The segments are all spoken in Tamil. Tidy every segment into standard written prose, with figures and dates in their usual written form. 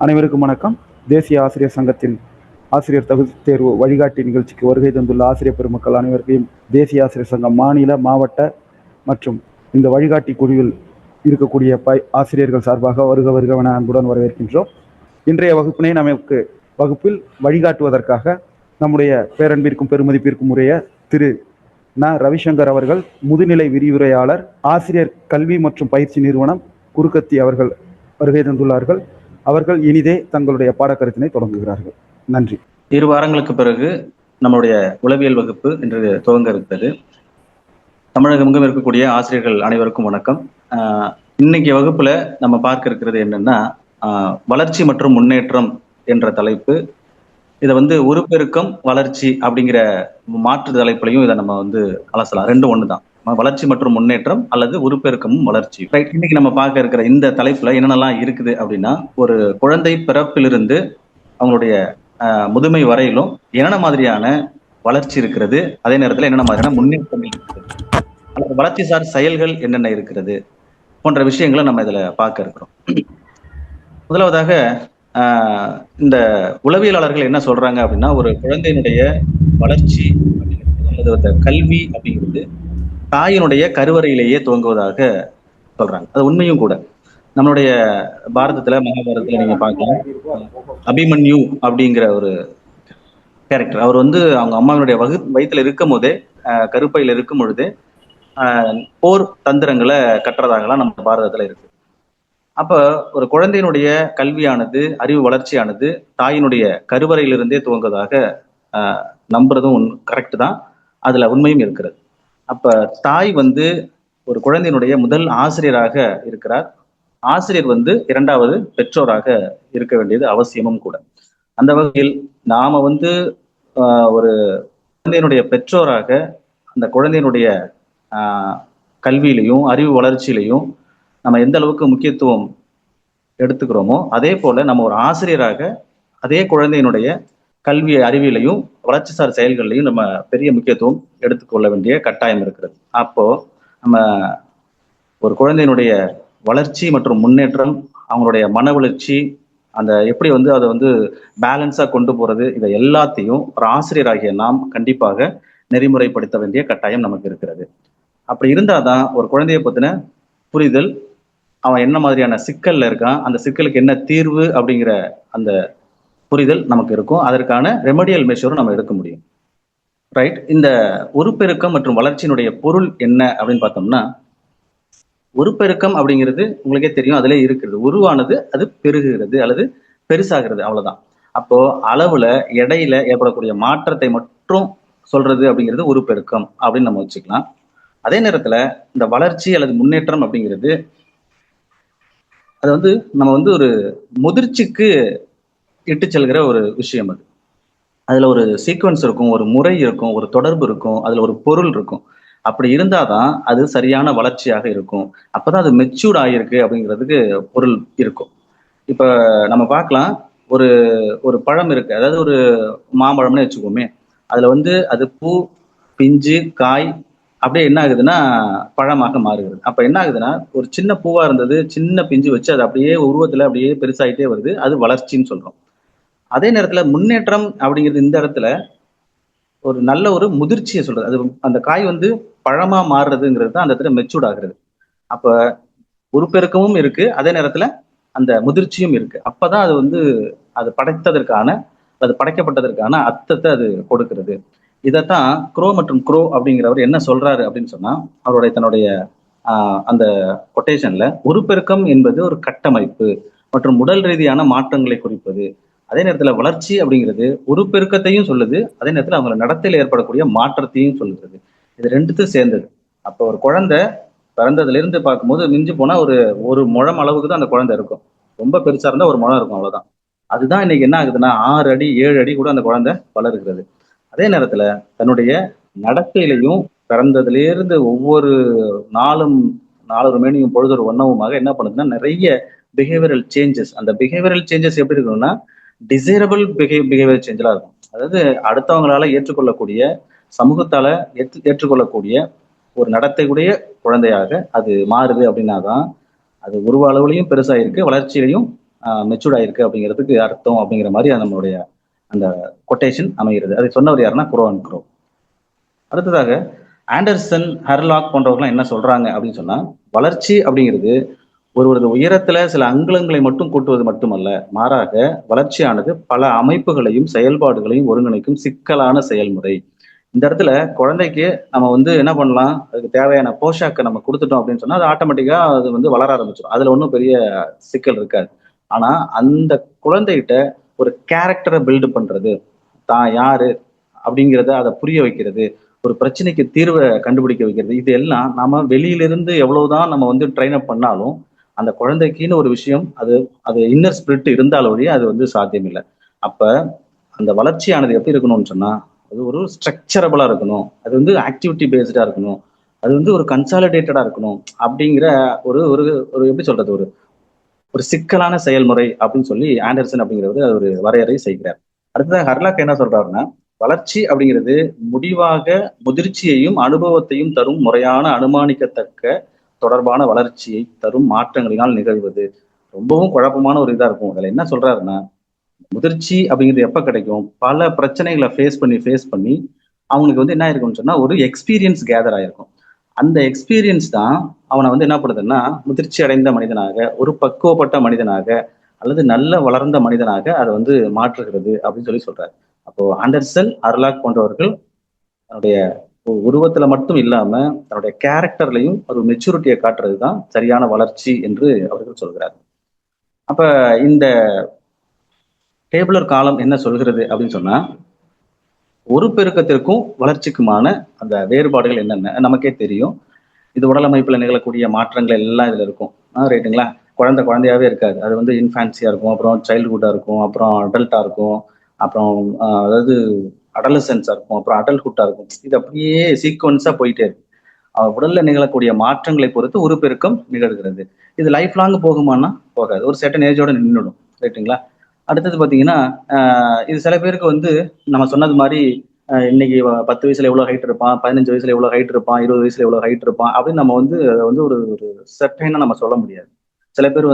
அனைவருக்கும் வணக்கம். தேசிய ஆசிரியர் சங்கத்தின் ஆசிரியர் தகுதி தேர்வு வழிகாட்டி நிகழ்ச்சிக்கு வருகை தந்துள்ள ஆசிரியர் பெருமக்கள் அனைவருக்கும் தேசிய ஆசிரியர் சங்கம் மாநில, மாவட்ட மற்றும் இந்த வழிகாட்டி குழுவில் இருக்கக்கூடிய ஆசிரியர்கள் சார்பாக வருக வருகவென அன்புடன் வரவேற்கின்றோம். இன்றைய வகுப்பினை நமக்கு வகுப்பில் வழிகாட்டுவதற்காக நம்முடைய பேரன்பிற்கும் பெருமதிப்பிற்கும் உரிய திரு ரவிசங்கர் அவர்கள், முதுநிலை விரிவுரையாளர், ஆசிரியர் கல்வி மற்றும் பயிற்சி நிறுவனம் குருக்கத்தி அவர்கள் வருகை தந்துள்ளார்கள். அவர்கள் இனிதே தங்களுடைய பாடக்கருத்தினை தொடங்குகிறார்கள். நன்றி. 2 வாரங்களுக்கு பிறகு நம்முடைய உளவியல் வகுப்பு இன்று துவங்க இருக்கிறது. தமிழகமெங்கும் இருக்கக்கூடிய ஆசிரியர்கள் அனைவருக்கும் வணக்கம். இன்னைக்கு வகுப்புல நம்ம பார்க்க இருக்கிறது என்னன்னா, வளர்ச்சி மற்றும் முன்னேற்றம் என்ற தலைப்பு. இதை உருப்பெருக்கம் வளர்ச்சி அப்படிங்கிற மாற்று தலைப்புலையும் இதை நம்ம அலசலாம். 2 ஒண்ணுதான். வளர்ச்சி மற்றும் முன்னேற்றம் அல்லது உருப்பெருக்கமும் வளர்ச்சி. இன்னைக்கு நம்ம பார்க்க இருக்கிற இந்த தலைப்புல என்னென்னலாம் இருக்குது அப்படின்னா, ஒரு குழந்தை பிறப்பிலிருந்து அவங்களுடைய முதுமை வரையிலும் என்னென்ன மாதிரியான வளர்ச்சி இருக்கிறது, அதே நேரத்தில் என்னென்ன மாதிரியான முன்னேற்றம் இருக்கிறது, அல்லது வளர்ச்சி சார் செயல்கள் என்னென்ன இருக்கிறது போன்ற விஷயங்களை நம்ம இதுல பார்க்க இருக்கிறோம். முதலாவதாக இந்த உளவியலாளர்கள் என்ன சொல்றாங்க அப்படின்னா, ஒரு குழந்தையினுடைய வளர்ச்சி அல்லது கல்வி அப்படிங்கிறது தாயினுடைய கருவறையிலேயே துவங்குவதாக சொல்றாங்க. அது உண்மையும் கூட. நம்மளுடைய பாரதத்துல, மகாபாரதத்துல நீங்க பார்க்கலாம், அபிமன்யு அப்படிங்கிற ஒரு கேரக்டர். அவர் அவங்க அம்மாவினுடைய வயிற்றுல இருக்கும் போதே, கருப்பையில இருக்கும் பொழுதே போர் தந்திரங்களை கட்டுறதாகலாம் நம்ம பாரதத்துல இருக்கு. அப்ப ஒரு குழந்தையினுடைய கல்வியானது, அறிவு வளர்ச்சியானது தாயினுடைய கருவறையிலிருந்தே துவங்குவதாக நம்புறதும் கரெக்ட் தான். அதுல உண்மையும் இருக்கிறது. அப்ப தாய் ஒரு குழந்தையினுடைய முதல் ஆசிரியராக இருக்கிறார். ஆசிரியர் 2வது பெற்றோராக இருக்க வேண்டியது அவசியமும் கூட. அந்த வகையில் நாம ஒரு குழந்தையினுடைய பெற்றோராக அந்த குழந்தையினுடைய கல்வியிலையும் அறிவு வளர்ச்சியிலையும் நம்ம எந்த அளவுக்கு முக்கியத்துவம் எடுத்துக்கிறோமோ, அதே போல நம்ம ஒரு ஆசிரியராக அதே குழந்தையினுடைய கல்வி அறிவியலையும் வளர்ச்சிசார் செயல்கள்லையும் நம்ம பெரிய முக்கியத்துவம் எடுத்துக்கொள்ள வேண்டிய கட்டாயம் இருக்கிறது. அப்போ நம்ம ஒரு குழந்தையினுடைய வளர்ச்சி மற்றும் முன்னேற்றம், அவங்களுடைய மன வளர்ச்சி, அந்த எப்படி அதை பேலன்ஸா கொண்டு போறது, இதை எல்லாத்தையும் ஒரு ஆசிரியராகிய நாம் கண்டிப்பாக நெறிமுறைப்படுத்த வேண்டிய கட்டாயம் நமக்கு இருக்கிறது. அப்படி இருந்தாதான் ஒரு குழந்தைய பத்தின புரிதல், அவன் என்ன மாதிரியான சிக்கல்ல இருக்கான், அந்த சிக்கலுக்கு என்ன தீர்வு அப்படிங்கிற அந்த புரிதல் நமக்கு இருக்கும். அதற்கான ரெமடியல் மெஷரும் நம்ம எடுக்க முடியும். ரைட். இந்த உருப்பெருக்கம் மற்றும் வளர்ச்சியினுடைய பொருள் என்ன அப்படின்னு பார்த்தோம்னா, உருப்பெருக்கம் அப்படிங்கிறது உங்களுக்கே தெரியும், அதிலே இருக்கிறது. உருவானது அது பெருகுகிறது அல்லது பெருசாகிறது, அவ்வளவுதான். அப்போ அளவுல, எடையில ஏற்படக்கூடிய மாற்றத்தை மட்டும் சொல்றது அப்படிங்கிறது உருப்பெருக்கம் அப்படின்னு நம்ம வச்சுக்கலாம். அதே நேரத்துல இந்த வளர்ச்சி அல்லது முன்னேற்றம் அப்படிங்கிறது அது நம்ம ஒரு முதிர்ச்சிக்கு இட்டு செல்கிற ஒரு விஷயம். அதுல ஒரு சீக்வன்ஸ் இருக்கும், ஒரு முறை இருக்கும், ஒரு தொடர்பு இருக்கும், அதுல ஒரு பொருள் இருக்கும். அப்படி இருந்தாதான் அது சரியான வளர்ச்சியாக இருக்கும். அப்பதான் அது மெச்சூர்ட் ஆகியிருக்கு அப்படிங்கிறதுக்கு பொருள் இருக்கும். இப்ப நம்ம பார்க்கலாம், ஒரு ஒரு பழம் இருக்கு, அதாவது ஒரு மாம்பழம்னு வச்சுக்கோமே. அதுல அது பூ, பிஞ்சு, காய் அப்படியே என்ன ஆகுதுன்னா பழமாக மாறுகிறது. அப்ப என்ன ஆகுதுன்னா, ஒரு சின்ன பூவா இருந்தது, சின்ன பிஞ்சு வச்சு அது அப்படியே உருவத்துல அப்படியே பெருசாயிட்டே வருது. அது வளர்ச்சின்னு சொல்றோம். அதே நேரத்துல முன்னேற்றம் அப்படிங்கிறது இந்த இடத்துல ஒரு நல்ல ஒரு முதிர்ச்சியை சொல்றது. அது அந்த காய் பழமா மாறுறதுங்கிறது தான் அந்த இடத்துல மெச்சூர்ட் ஆகுறது. அப்ப உருப்பெருக்கமும் இருக்கு, அதே நேரத்துல அந்த முதிர்ச்சியும் இருக்கு. அப்பதான் அது அது படைத்ததற்கான, அது படைக்கப்பட்டதற்கான அர்த்தத்தை அது கொடுக்கிறது. இதைத்தான் க்ரோ மற்றும் க்ரோ அப்படிங்கிறவர் என்ன சொல்றாரு அப்படின்னு சொன்னா, அவருடைய தன்னுடைய அந்த கொட்டேஷன்ல, உருப்பெருக்கம் என்பது ஒரு கட்டமைப்பு மற்றும் உடல் ரீதியான மாற்றங்களை குறிப்பது. அதே நேரத்துல வளர்ச்சி அப்படிங்கிறது உருப்பெருக்கத்தையும் சொல்லுது, அதே நேரத்துல அவங்க நடத்தையில் ஏற்படக்கூடிய மாற்றத்தையும் சொல்லுது. இது 2த்தையும் சேர்ந்தது. அப்போ ஒரு குழந்தை பிறந்ததுல இருந்து பார்க்கும்போது மிஞ்சி போனா ஒரு முழம் அளவுக்கு தான் அந்த குழந்தை இருக்கும். ரொம்ப பெருசா இருந்தா ஒரு முழம் இருக்கும், அவ்வளவுதான். அதுதான் இன்னைக்கு என்ன ஆகுதுன்னா 6 அடி 7 அடி கூட அந்த குழந்தை வளர்கிறது. அதே நேரத்துல தன்னுடைய நடத்தையிலையும் பிறந்ததுலேருந்து ஒவ்வொரு நாளும் நாளொரு மேனியும் பொழுதொரு வண்ணமுமாக என்ன பண்ணுதுன்னா நிறைய பிஹேவியரல் சேஞ்சஸ். அந்த பிஹேவியரல் சேஞ்சஸ் எப்படி இருக்கணும்னா டிசைரபிள் பிஹேவியர் சேஞ்சலா இருக்கும். அதாவது அடுத்தவங்களால ஏற்றுக்கொள்ளக்கூடிய, சமூகத்தால ஏற்றுக்கொள்ளக்கூடிய ஒரு நடத்தையுடைய குழந்தையாக அது மாறுது. அப்படின்னாதான் அது உருவ அளவுலையும் பெருசாயிருக்கு, வளர்ச்சியிலையும் மெச்சூர்ட் ஆயிருக்கு அப்படிங்கிறதுக்கு அர்த்தம் அப்படிங்கிற மாதிரி நம்மளுடைய அந்த கொட்டேஷன் அமைகிறது. அதை சொன்னவர் யாருன்னா குரோன் க்ரோ. அடுத்ததாக ஆண்டர்சன், ஹெர்லாக் போன்றவர்கள்லாம் என்ன சொல்றாங்க அப்படின்னு சொன்னா, வளர்ச்சி அப்படிங்கிறது ஒருவரது உயரத்துல சில அங்குலங்களை மட்டும் கூட்டுவது மட்டுமல்ல, மாறாக வளர்ச்சியானது பல அமைப்புகளையும் செயல்பாடுகளையும் ஒருங்கிணைக்கும் சிக்கலான செயல்முறை. இந்த இடத்துல குழந்தைக்கு நம்ம என்ன பண்ணலாம், அதுக்கு தேவையான போஷாக்க நம்ம குடுத்துட்டோம் அப்படின்னு சொன்னா, அது ஆட்டோமேட்டிக்கா அது வளர ஆரம்பிச்சுரும். அதுல ஒண்ணும் பெரிய சிக்கல் இருக்காது. ஆனா, அந்த குழந்தைகிட்ட ஒரு கேரக்டர பில்ட் பண்றது, தான் யாரு அப்படிங்கிறத அத புரிய வைக்கிறது, ஒரு பிரச்சனைக்கு தீர்வ கண்டுபிடிக்க வைக்கிறது, இது எல்லாம் நாம வெளியிலிருந்து எவ்வளவுதான் நம்ம ட்ரெயின் அப் பண்ணாலும், அந்த குழந்தைக்குன்னு ஒரு விஷயம் அது அது இன்னர் ஸ்பிரிட் இருந்தால் ஒழிய அது சாத்தியம் இல்ல. அப்ப அந்த வளர்ச்சியானது எப்படி இருக்கணும்னு சொன்னா, அது ஒரு ஸ்ட்ரக்சரபிளா இருக்கணும். அது ஆக்டிவிட்டி பேஸ்டா இருக்கணும். அது ஒரு கன்சாலிடேட்டடா இருக்கணும். அப்படிங்கிற ஒரு ஒரு ஒரு எப்படி சொல்றது? ஒரு ஒரு சிக்கலான செயல்முறை அப்படின்னு சொல்லி ஆண்டர்சன் அப்படிங்கிறவரு அது ஒரு வரையறை செய்கிறார். அடுத்ததாக ஹர்லாக் என்ன சொல்றாருன்னா, வளர்ச்சி அப்படிங்கிறது முடிவாக முதிர்ச்சியையும் அனுபவத்தையும் தரும் முறையான அனுமானிக்கத்தக்க தொடர்பான வளர்ச்சியை தரும் மாற்றங்களினால் நிகழ்வது. ரொம்பவும் குழப்பமான ஒரு இதா இருக்கும். அதுல என்ன சொல்றாருன்னா, முதிர்ச்சி அப்படிங்கிறது எப்ப கிடைக்கும்? பல பிரச்சனைகளை ஃபேஸ் பண்ணி அவங்களுக்கு என்ன ஆயிருக்கும்னு சொன்னா, ஒரு எக்ஸ்பீரியன்ஸ் கேதர் ஆயிருக்கும். அந்த எக்ஸ்பீரியன்ஸ் தான் அவன என்ன பண்ணுதுன்னா, முதிர்ச்சி அடைந்த மனிதனாக, ஒரு பக்குவப்பட்ட மனிதனாக, அல்லது நல்ல வளர்ந்த மனிதனாக அத மாற்றுகிறது அப்படின்னு சொல்றாரு. அப்போ ஆண்டர்சன், அர்லாக் போன்றவர்கள் தன்னுடைய உருவத்துல மட்டும் இல்லாம, தன்னுடைய கேரக்டர்லயும் ஒரு மெச்சூரிட்டிய காட்டுறது தான் சரியான வளர்ச்சி என்று அவர்கள் சொல்கிறார். அப்ப இந்த டேபுலர் காலம் என்ன சொல்கிறது அப்படின்னு சொன்னா, ஒரு பெருக்கத்திற்கும் வளர்ச்சிக்குமான அந்த வேறுபாடுகள் என்னென்ன நமக்கே தெரியும். இது உடல் அமைப்புல நிகழக்கூடிய மாற்றங்கள் எல்லாம் இதுல இருக்கும். ரைட்டுங்களா? குழந்தை குழந்தையாவே இருக்காது. அது இன்ஃபான்சியா இருக்கும், அப்புறம் சைல்ட்ஹுட்டா இருக்கும், அப்புறம் அடல்ட்டா இருக்கும், அப்புறம் அதாவது அடலசென்ஸா இருக்கும், அப்புறம் அடல்ட்ஹுட்டா இருக்கும். இது அப்படியே சீக்வன்ஸா போயிட்டே இருக்கு. உடல்ல நிகழக்கூடிய மாற்றங்களை பொறுத்து உருப்பெருக்கம் நிகழ்கிறது. இது லைஃப் லாங் போகுமான்னா போகாது. ஒரு சர்டன் ஏஜோட நின்னுடும். ரைட்டுங்களா? அடுத்தது பார்த்தீங்கன்னா, இது சில பேருக்கு நம்ம சொன்னது மாரி இன்னைக்கு 10 வயசுல எவ்வளோ ஹைட் இருப்பான், 15 வயசுல எவ்வளோ ஹைட் இருப்பான், 20 வயசுல எவ்வளோ ஹைட் இருப்பான் அப்படின்னு நம்ம அத ஒரு ஒரு சர்டைனா நம்ம சொல்ல முடியாது. சில பேர்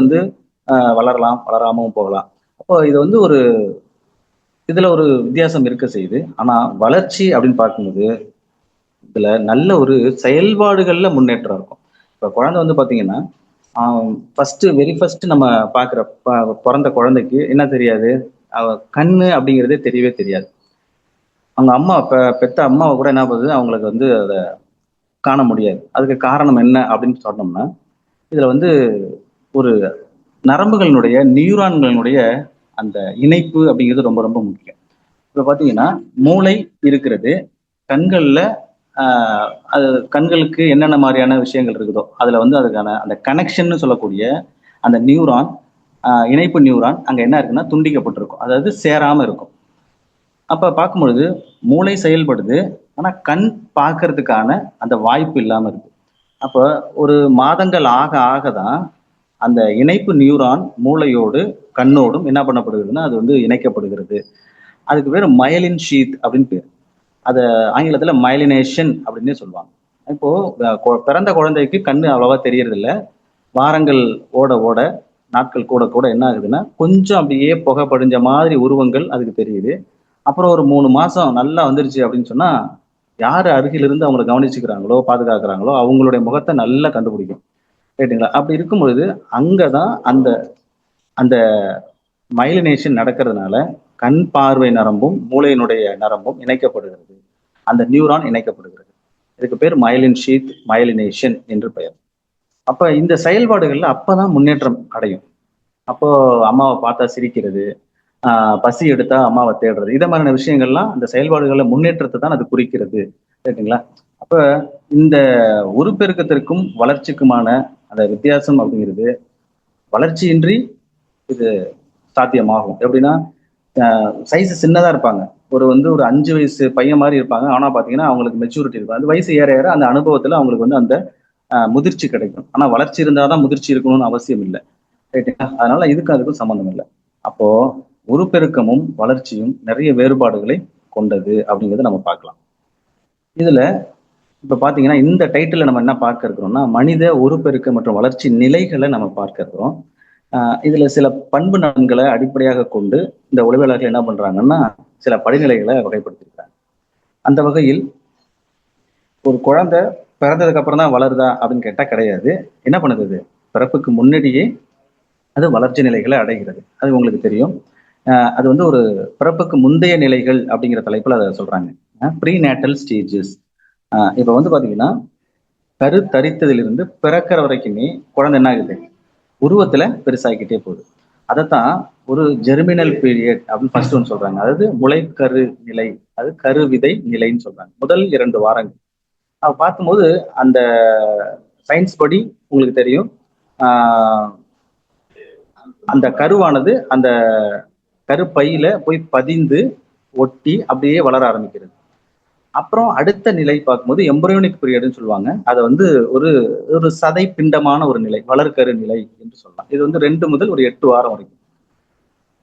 வளரலாம், வளராமவும் போகலாம். அப்போ இது ஒரு இதுல ஒரு வித்தியாசம் இருக்க செய்யுது. ஆனா வளர்ச்சி அப்படின்னு பார்க்கும்போது, இதுல நல்ல ஒரு செயல்பாடுகள்ல முன்னேற்றம் இருக்கும். இப்ப குழந்தை பார்த்தீங்கன்னா, வெரி ஃபர்ஸ்ட் நம்ம பார்க்குற பொறந்த குழந்தைக்கு என்ன தெரியாது? அவ கண்ணு அப்படிங்கிறதே தெரியவே தெரியாது. அவங்க அம்மா பெத்த அம்மாவ கூட என்ன பண்ணுது, அவங்களுக்கு அத காண முடியாது. அதுக்கு காரணம் என்ன அப்படின்னு சொன்னோம்னா, இதுல ஒரு நரம்புகளினுடைய, நியூரான்களினுடைய அந்த இணைப்பு அப்படிங்கிறது ரொம்ப ரொம்ப முக்கியம். இப்ப பார்த்தீங்கன்னா, மூளை இருக்கிறது. கண்கள்ல அது கண்களுக்கு என்னென்ன மாரியான விஷயங்கள் இருக்குதோ, அதுல அதுக்கான அந்த கனெக்ஷன்னு சொல்லக்கூடிய அந்த நியூரான், இணைப்பு நியூரான் அங்க என்ன இருக்குன்னா துண்டிக்கப்பட்டிருக்கும். அதாவது சேராம இருக்கும். அப்ப பார்க்கும்பொழுது மூளை செயல்படுது. ஆனா கண் பார்க்கறதுக்கான அந்த வாய்ப்பு இல்லாம இருக்கு. அப்ப ஒரு மாதங்கள் ஆக ஆக தான் அந்த இணைப்பு நியூரான் மூளையோடு, கண்ணோடும் என்ன பண்ணப்படுகிறதுன்னா, அது இணைக்கப்படுகிறது. அதுக்கு பேரு மயலின் ஷீத் அப்படின்னு பேரு. அத ஆங்கிலத்துல மயலினேஷன் அப்படின்னே சொல்லுவாங்க. இப்போ பிறந்த குழந்தைக்கு கண்ணு அவ்வளவா தெரியறதில்ல. வாரங்கள் ஓட ஓட, நாட்கள் கூட கூட என்ன ஆகுதுன்னா, கொஞ்சம் அப்படியே புகை படிஞ்ச மாதிரி உருவங்கள் அதுக்கு தெரியுது. அப்புறம் ஒரு 3 மாசம் நல்லா வந்துருச்சு அப்படின்னு சொன்னா, யாரு அருகில் இருந்து அவங்கள கவனிச்சுக்கிறாங்களோ, பாதுகாக்கிறாங்களோ, அவங்களுடைய முகத்த நல்லா கண்டுபிடிக்கும். ரைட்டுங்களா? அப்படி இருக்கும் பொழுது, அங்க தான் அந்த அந்த மயலினேஷன் நடக்கிறதுனால, கண் பார்வை நரம்பும், மூளையினுடைய நரம்பும் இணைக்கப்படுகிறது. அந்த நியூரான் இணைக்கப்படுகிறது. இதுக்கு பேர் மயலின் ஷீத், மயலினேஷன் என்று பெயர். அப்ப இந்த செயல்பாடுகள்ல அப்பதான் முன்னேற்றம் அடையும். அப்போ அம்மாவ பார்த்தா சிரிக்கிறது, பசி எடுத்தா அம்மாவ தேடுறது. இத மாதிரியான விஷயங்கள்லாம் அந்த செயல்பாடுகள்ல முன்னேற்றத்த தான் அது குறிக்கிறது. ரைட்டுங்களா? அப்ப இந்த உருப்பெருக்கத்திற்கும், வளர்ச்சிக்குமான அந்த வித்தியாசம் அப்படிங்கிறது, வளர்ச்சியின்றி இது சாத்தியமாகும். எப்படின்னா, சைஸ் சின்னதா இருப்பாங்க. ஒரு 5 வயசு பையன் மாரி இருப்பாங்க. ஆனா பார்த்தீங்கன்னா, அவங்களுக்கு மெச்சூரிட்டி இருக்கும். அந்த வயசு ஏற ஏற அந்த அனுபவத்துல அவங்களுக்கு அந்த முதிர்ச்சி கிடைக்கும். ஆனா வளர்ச்சி இருந்தா தான் முதிர்ச்சி இருக்கணும்னு அவசியம் இல்ல. ரைட்டுங்களா? அதனால இதுக்கும் அதுக்கும் சம்மந்தம் இல்ல. அப்போ உருப்பெருக்கமும், வளர்ச்சியும் நிறைய வேறுபாடுகளை கொண்டது அப்படிங்கிறத நம்ம பார்க்கலாம். இதுல இப்ப பார்த்தீங்கன்னா, இந்த டைட்டில்ல நம்ம என்ன பார்க்க இருக்கிறோம்னா, மனித உருப்பெருக்கம் மற்றும் வளர்ச்சி நிலைகள நம்ம பார்க்க இருக்கிறோம். இதுல சில பண்பு நலன்களை அடிப்படையாக கொண்டு இந்த உளவியலாளர்கள் என்ன பண்றாங்கன்னா சில படிநிலைகளை வகைப்படுத்திருக்காங்க. அந்த வகையில் ஒரு குழந்தை பிறந்ததுக்கு அப்புறம் தான் வளருதா அப்படின்னு கேட்டா கிடையாது. என்ன பண்ணுது அது? பிறப்புக்கு முன்னாடியே அது வளர்ச்சி நிலைகளை அடைகிறது. அது உங்களுக்கு தெரியும். அது வந்து ஒரு பிறப்புக்கு முந்தைய நிலைகள் அப்படிங்கிற தலைப்புல அதை சொல்றாங்க. Prenatal stages. இப்ப வந்து பாத்தீங்கன்னா கரு தரித்ததிலிருந்து பிறக்கிற வரைக்குமே குழந்தை என்ன ஆகுது? உருவத்துல பெருசாகிக்கிட்டே போகுது. அதைத்தான் ஒரு ஜெர்மினல் பீரியட் அப்படின்னு ஃபர்ஸ்ட் ஒன்று சொல்றாங்க. அதாவது முளைக்கரு நிலை, அது கருவிதை நிலைன்னு சொல்றாங்க. முதல் 2 வாரங்கள். பார்க்கும்போது அந்த சயின்ஸ் படி உங்களுக்கு தெரியும். ஆஹ் அந்த கருவானது அந்த கருப்பையில போய் பதிந்து ஒட்டி அப்படியே வளர ஆரம்பிக்கிறது. அப்புறம் அடுத்த நிலை பார்க்கும்போது எம்பரியோனிக் பீரியட்னு சொல்லுவாங்க. அதை வந்து ஒரு ஒரு சதை பிண்டமான ஒரு நிலை, வளர்க்கரு நிலை என்று சொல்லலாம். இது வந்து 2 முதல் ஒரு 8 வாரம் வரைக்கும்.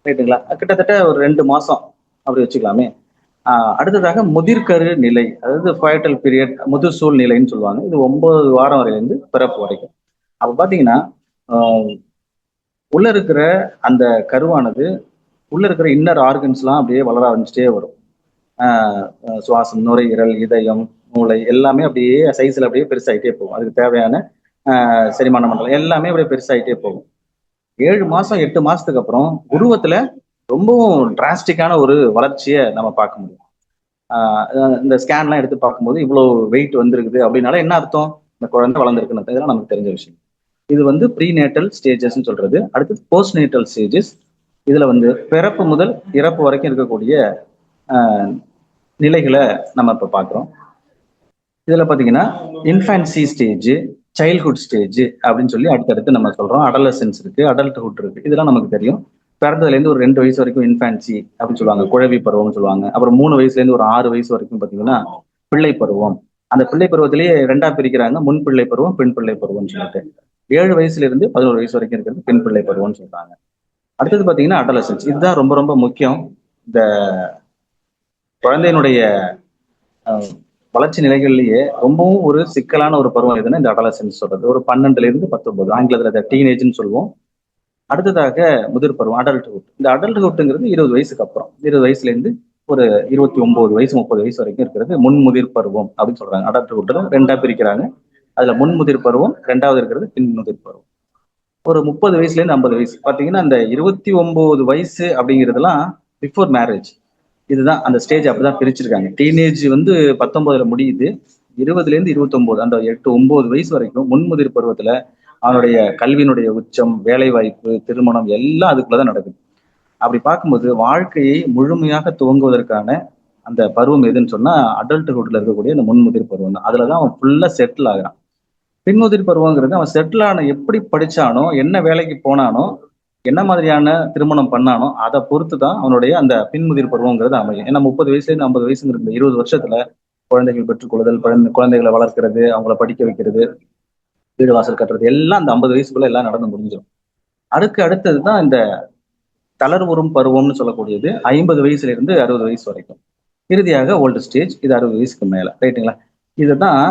ரைட்டுங்களா? கிட்டத்தட்ட ஒரு 2 மாசம் அப்படி வச்சுக்கலாமே. அடுத்ததாக முதிர்கரு நிலை, அதாவது ஃபயட்டல் பீரியட், முதிர்சூல் நிலைன்னு சொல்லுவாங்க. இது 9 வாரம் வரையிலிருந்து பிறப்பு வரைக்கும். அப்ப பாத்தீங்கன்னா ஆஹ் உள்ள இருக்கிற அந்த கருவானது உள்ள இருக்கிற இன்னர் ஆர்கன்ஸ்லாம் அப்படியே வளர ஆரம்பிச்சுட்டே வரும். சுவாசம், நுரையீரல், இதயம், மூளை எல்லாமே அப்படியே சைஸ்ல அப்படியே பெருசாயிட்டே போகும். அதுக்கு தேவையான செரிமான மண்டலம் எல்லாமே அப்படியே பெருசாயிட்டே போகும். 7 மாசம் 8 மாசத்துக்கு அப்புறம் உருவத்துல ரொம்பவும் டிராஸ்டிக்கான ஒரு வளர்ச்சியை நம்ம பார்க்க முடியும். இந்த ஸ்கேன்லாம் எடுத்து பார்க்கும்போது இவ்வளவு வெயிட் வந்திருக்குது அப்படின்னால என்ன அர்த்தம்? இந்த குழந்தை வளர்ந்துருக்குன்னு இதெல்லாம் நமக்கு தெரிஞ்ச விஷயம். இது வந்து ப்ரீ நேட்டல் ஸ்டேஜஸ் சொல்றது. அடுத்து போஸ்ட் நேட்டல் ஸ்டேஜஸ். இதுல வந்து பிறப்பு முதல் இறப்பு வரைக்கும் இருக்கக்கூடிய நிலைகளை நம்ம இப்ப பாக்குறோம். இதுல பாத்தீங்கன்னா இன்ஃபான்சி ஸ்டேஜ், சைல்ட்ஹுட் ஸ்டேஜ் அப்படின்னு சொல்லி அடுத்தடுத்து நம்ம சொல்றோம். அடலசன்ஸ் இருக்கு, அடல்ட்ஹுட் இருக்கு. இதெல்லாம் நமக்கு தெரியும். பிறந்ததுல இருந்து ஒரு 2 வயசு வரைக்கும் இன்ஃபான்சி அப்படின்னு சொல்லுவாங்க, குழவி பருவம்னு சொல்லுவாங்க. அப்புறம் 3 வயசுல இருந்து ஒரு 6 வயசு வரைக்கும் பாத்தீங்கன்னா பிள்ளை பருவம். அந்த பிள்ளை பருவத்திலேயே 2ஆ பிரிக்கிறாங்க, முன் பிள்ளை பருவம், பெண் பிள்ளை பருவம்னு சொல்லிட்டு. 7 வயசுல இருந்து 11 வயசு வரைக்கும் இருக்கிறது பெண் பிள்ளை பருவம்னு சொல்றாங்க. அடுத்தது பாத்தீங்கன்னா அடலசன்ஸ். இதுதான் ரொம்ப ரொம்ப முக்கியம். இந்த குழந்தையினுடைய வளர்ச்சி நிலைகள்லயே ரொம்பவும் ஒரு சிக்கலான ஒரு பருவம் எதுன்னா இந்த அடலசன்ஸ் சொல்றது. ஒரு 12ல இருந்து 19, ஆங்கிலத்துல டீனேஜ்னு சொல்லுவோம். அடுத்ததாக முதிர் பருவம், அடல்ட்ஹுட். இந்த அடல்ட்ஹுட்ங்கிறது 20 வயசுக்கு அப்புறம், 20 வயசுல இருந்து ஒரு 29 வயசு 30 வயசு வரைக்கும் இருக்கிறது முன்முதிர் பருவம் அப்படின்னு சொல்றாங்க. அடல்ட்ஹுட்ல 2ஆ பிரிக்கிறாங்க. அதுல முன்முதிர் பருவம், 2வது இருக்கிறது பின்முதிர் பருவம். ஒரு 30 வயசுல இருந்து 50 வயசு பாத்தீங்கன்னா அந்த 29 வயசு அப்படிங்கிறதுலாம் பிஃபோர் மேரேஜ். இதுதான் அந்த ஸ்டேஜ் அப்படிதான் பிரிச்சிருக்காங்க. டீனேஜ் வந்து 19ல முடியுது. 20ல இருந்து 29 அந்த 8 9 வயசு வரைக்கும் முன்முதிர் பருவத்துல அவனுடைய கல்வியினுடைய உச்சம், வேலை வாய்ப்பு, திருமணம் எல்லாம் அதுக்குள்ளதான் நடக்குது. அப்படி பார்க்கும்போது வாழ்க்கையை முழுமையாக துவங்குவதற்கான அந்த பருவம் எதுன்னு சொன்னா அடல்ட்ஹுட்ல இருக்கக்கூடிய அந்த முன்முதிர் பருவம் தான். அதுலதான் அவன் ஃபுல்லா செட்டில் ஆகுறான். பின்முதிர் பருவங்கிறது அவன் செட்டில் ஆன எப்படி படிச்சானோ, என்ன வேலைக்கு போனானோ, என்ன மாதிரியான திருமணம் பண்ணானோ அதை பொறுத்து தான் அவனுடைய அந்த பின்முதிர் பருவங்கிறது அமையும். ஏன்னா 30 வயசுல இருந்து 50 வயசுங்கிற இந்த 20 வருஷத்துல குழந்தைகள் பெற்றுக்கொள்ளுதல், குழந்தைகளை வளர்க்கிறது, அவங்கள படிக்க வைக்கிறது, வீடு வாசல் கட்டுறது எல்லாம் அந்த 50 வயசுக்குள்ள எல்லாம் நடந்து முடிஞ்சிடும். அடுத்ததுதான் இந்த தளர்வுறும் பருவம்னு சொல்லக்கூடியது 50 வயசுல இருந்து 60 வயசு வரைக்கும். இறுதியாக ஓல்டு ஸ்டேஜ், இது 60 வயசுக்கு மேல. ரைட்டுங்களா? இதுதான்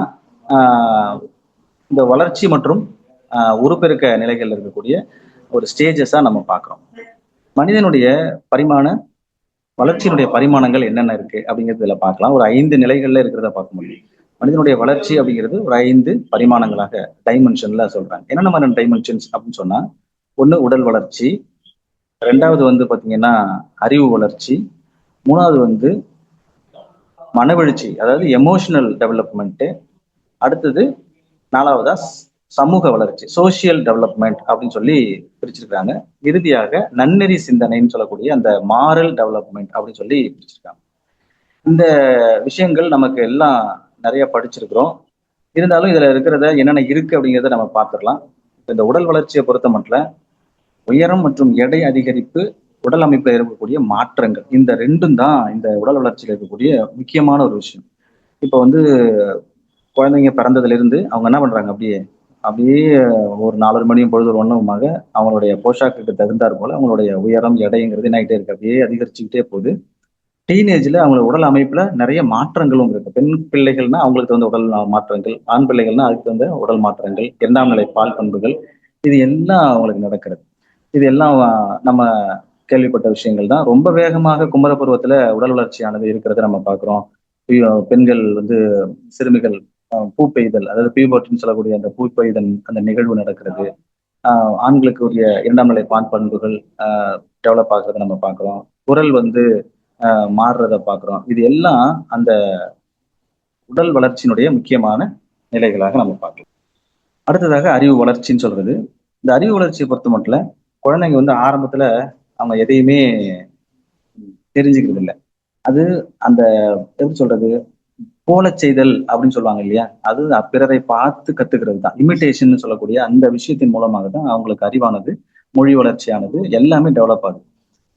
இந்த வளர்ச்சி மற்றும் உருப்பெருக்க நிலைகள் இருக்கக்கூடிய ஒரு ஸ்டேஜஸா நம்ம பார்க்கிறோம். மனிதனுடைய வளர்ச்சியினுடைய பரிமாணங்கள் என்னென்ன இருக்கு அப்படிங்கிறதுல பார்க்கலாம். ஒரு 5 நிலைகள்ல இருக்கிறத பார்க்க முடியும். மனிதனுடைய வளர்ச்சி அப்படிங்கிறது ஒரு 5 பரிமாணங்களாக டைமென்ஷன்ல சொல்றாங்க. என்னென்ன மாதிரி டைமென்ஷன்ஸ் அப்படின்னு சொன்னா, 1 உடல் வளர்ச்சி, 2வது வந்து பாத்தீங்கன்னா அறிவு வளர்ச்சி, 3வது வந்து மனவெழுச்சி, அதாவது எமோஷனல் டெவலப்மெண்ட், அடுத்தது 4வதா சமூக வளர்ச்சி, சோசியல் டெவலப்மெண்ட் அப்படின்னு சொல்லி பிரிச்சிருக்காங்க. இறுதியாக நன்னெறி சிந்தனைன்னு சொல்லக்கூடிய அந்த மாரல் டெவலப்மெண்ட் அப்படின்னு சொல்லி பிரிச்சிருக்காங்க. இந்த விஷயங்கள் நமக்கு எல்லாம் நிறைய படிச்சிருக்கிறோம். இருந்தாலும் இதுல இருக்கிறத என்னென்ன இருக்கு அப்படிங்கிறத நம்ம பார்த்துடலாம். இந்த உடல் வளர்ச்சியை பொறுத்த மட்டும் உயரம் மற்றும் எடை அதிகரிப்பு, உடல் அமைப்புல இருக்கக்கூடிய மாற்றங்கள், இந்த 2ம் தான் இந்த உடல் வளர்ச்சியில் இருக்கக்கூடிய முக்கியமான ஒரு விஷயம். இப்ப வந்து குழந்தைங்க பிறந்ததுல இருந்து அவங்க என்ன பண்றாங்க, அப்படியே அப்படியே ஒரு 4 மணியும் பொழுது ஒரு ஒண்ணுமாக அவங்களுடைய போஷாக்குக்கு தகுந்தாற் போல அவங்களுடைய உயரம் எடைங்கிறது என்ன ஆகிட்டே இருக்கு, அப்படியே அதிகரிச்சுக்கிட்டே போகுது. டீனேஜ்ல அவங்களோட உடல் அமைப்புல நிறைய மாற்றங்களும் இருக்கு. பெண் பிள்ளைகள்னா அவங்களுக்கு தகுந்த உடல் மாற்றங்கள், ஆண் பிள்ளைகள்னா அதுக்கு தகுந்த உடல் மாற்றங்கள், 2ஆம் நிலை பால் பண்புகள், இது எல்லாம் அவங்களுக்கு நடக்கிறது. இது எல்லாம் நம்ம கேள்விப்பட்ட விஷயங்கள் தான். ரொம்ப வேகமாக குமர பருவத்துல உடல் வளர்ச்சியானது இருக்கிறத நம்ம பார்க்கிறோம். பெண்கள் வந்து சிறுமிகள் பூ பெய்தல், அதாவது பியூபர்ட்டின்னு சொல்லக்கூடிய அந்த பூ பெய்தல் அந்த நிகழ்வு நடக்கிறது. ஆண்களுக்கு உரிய 2ஆம் நிலை பான் பண்புகள் டெவலப் ஆகுறத நம்ம பார்க்கிறோம். குரல் வந்து மாறுறத பார்க்கிறோம். இது எல்லாம் அந்த உடல் வளர்ச்சியினுடைய முக்கியமான நிலைகளாக நம்ம பார்க்கலாம். அடுத்ததாக அறிவு வளர்ச்சின்னு சொல்றது. இந்த அறிவு வளர்ச்சியை பொறுத்த மட்டும் குழந்தைங்க வந்து ஆரம்பத்துல அவங்க எதையுமே தெரிஞ்சுக்கிறது இல்ல. அது அந்த எப்படி சொல்றது? போலச் செய்தல் அப்படின்னு சொல்லுவாங்க இல்லையா? அது பிறரை பார்த்து கத்துக்கிறது தான். இமிட்டேஷன்னு சொல்லக்கூடிய அந்த விஷயத்தின் மூலமாக தான் அவங்களுக்கு அறிவானது, மொழி வளர்ச்சியானது எல்லாமே டெவலப் ஆகுது.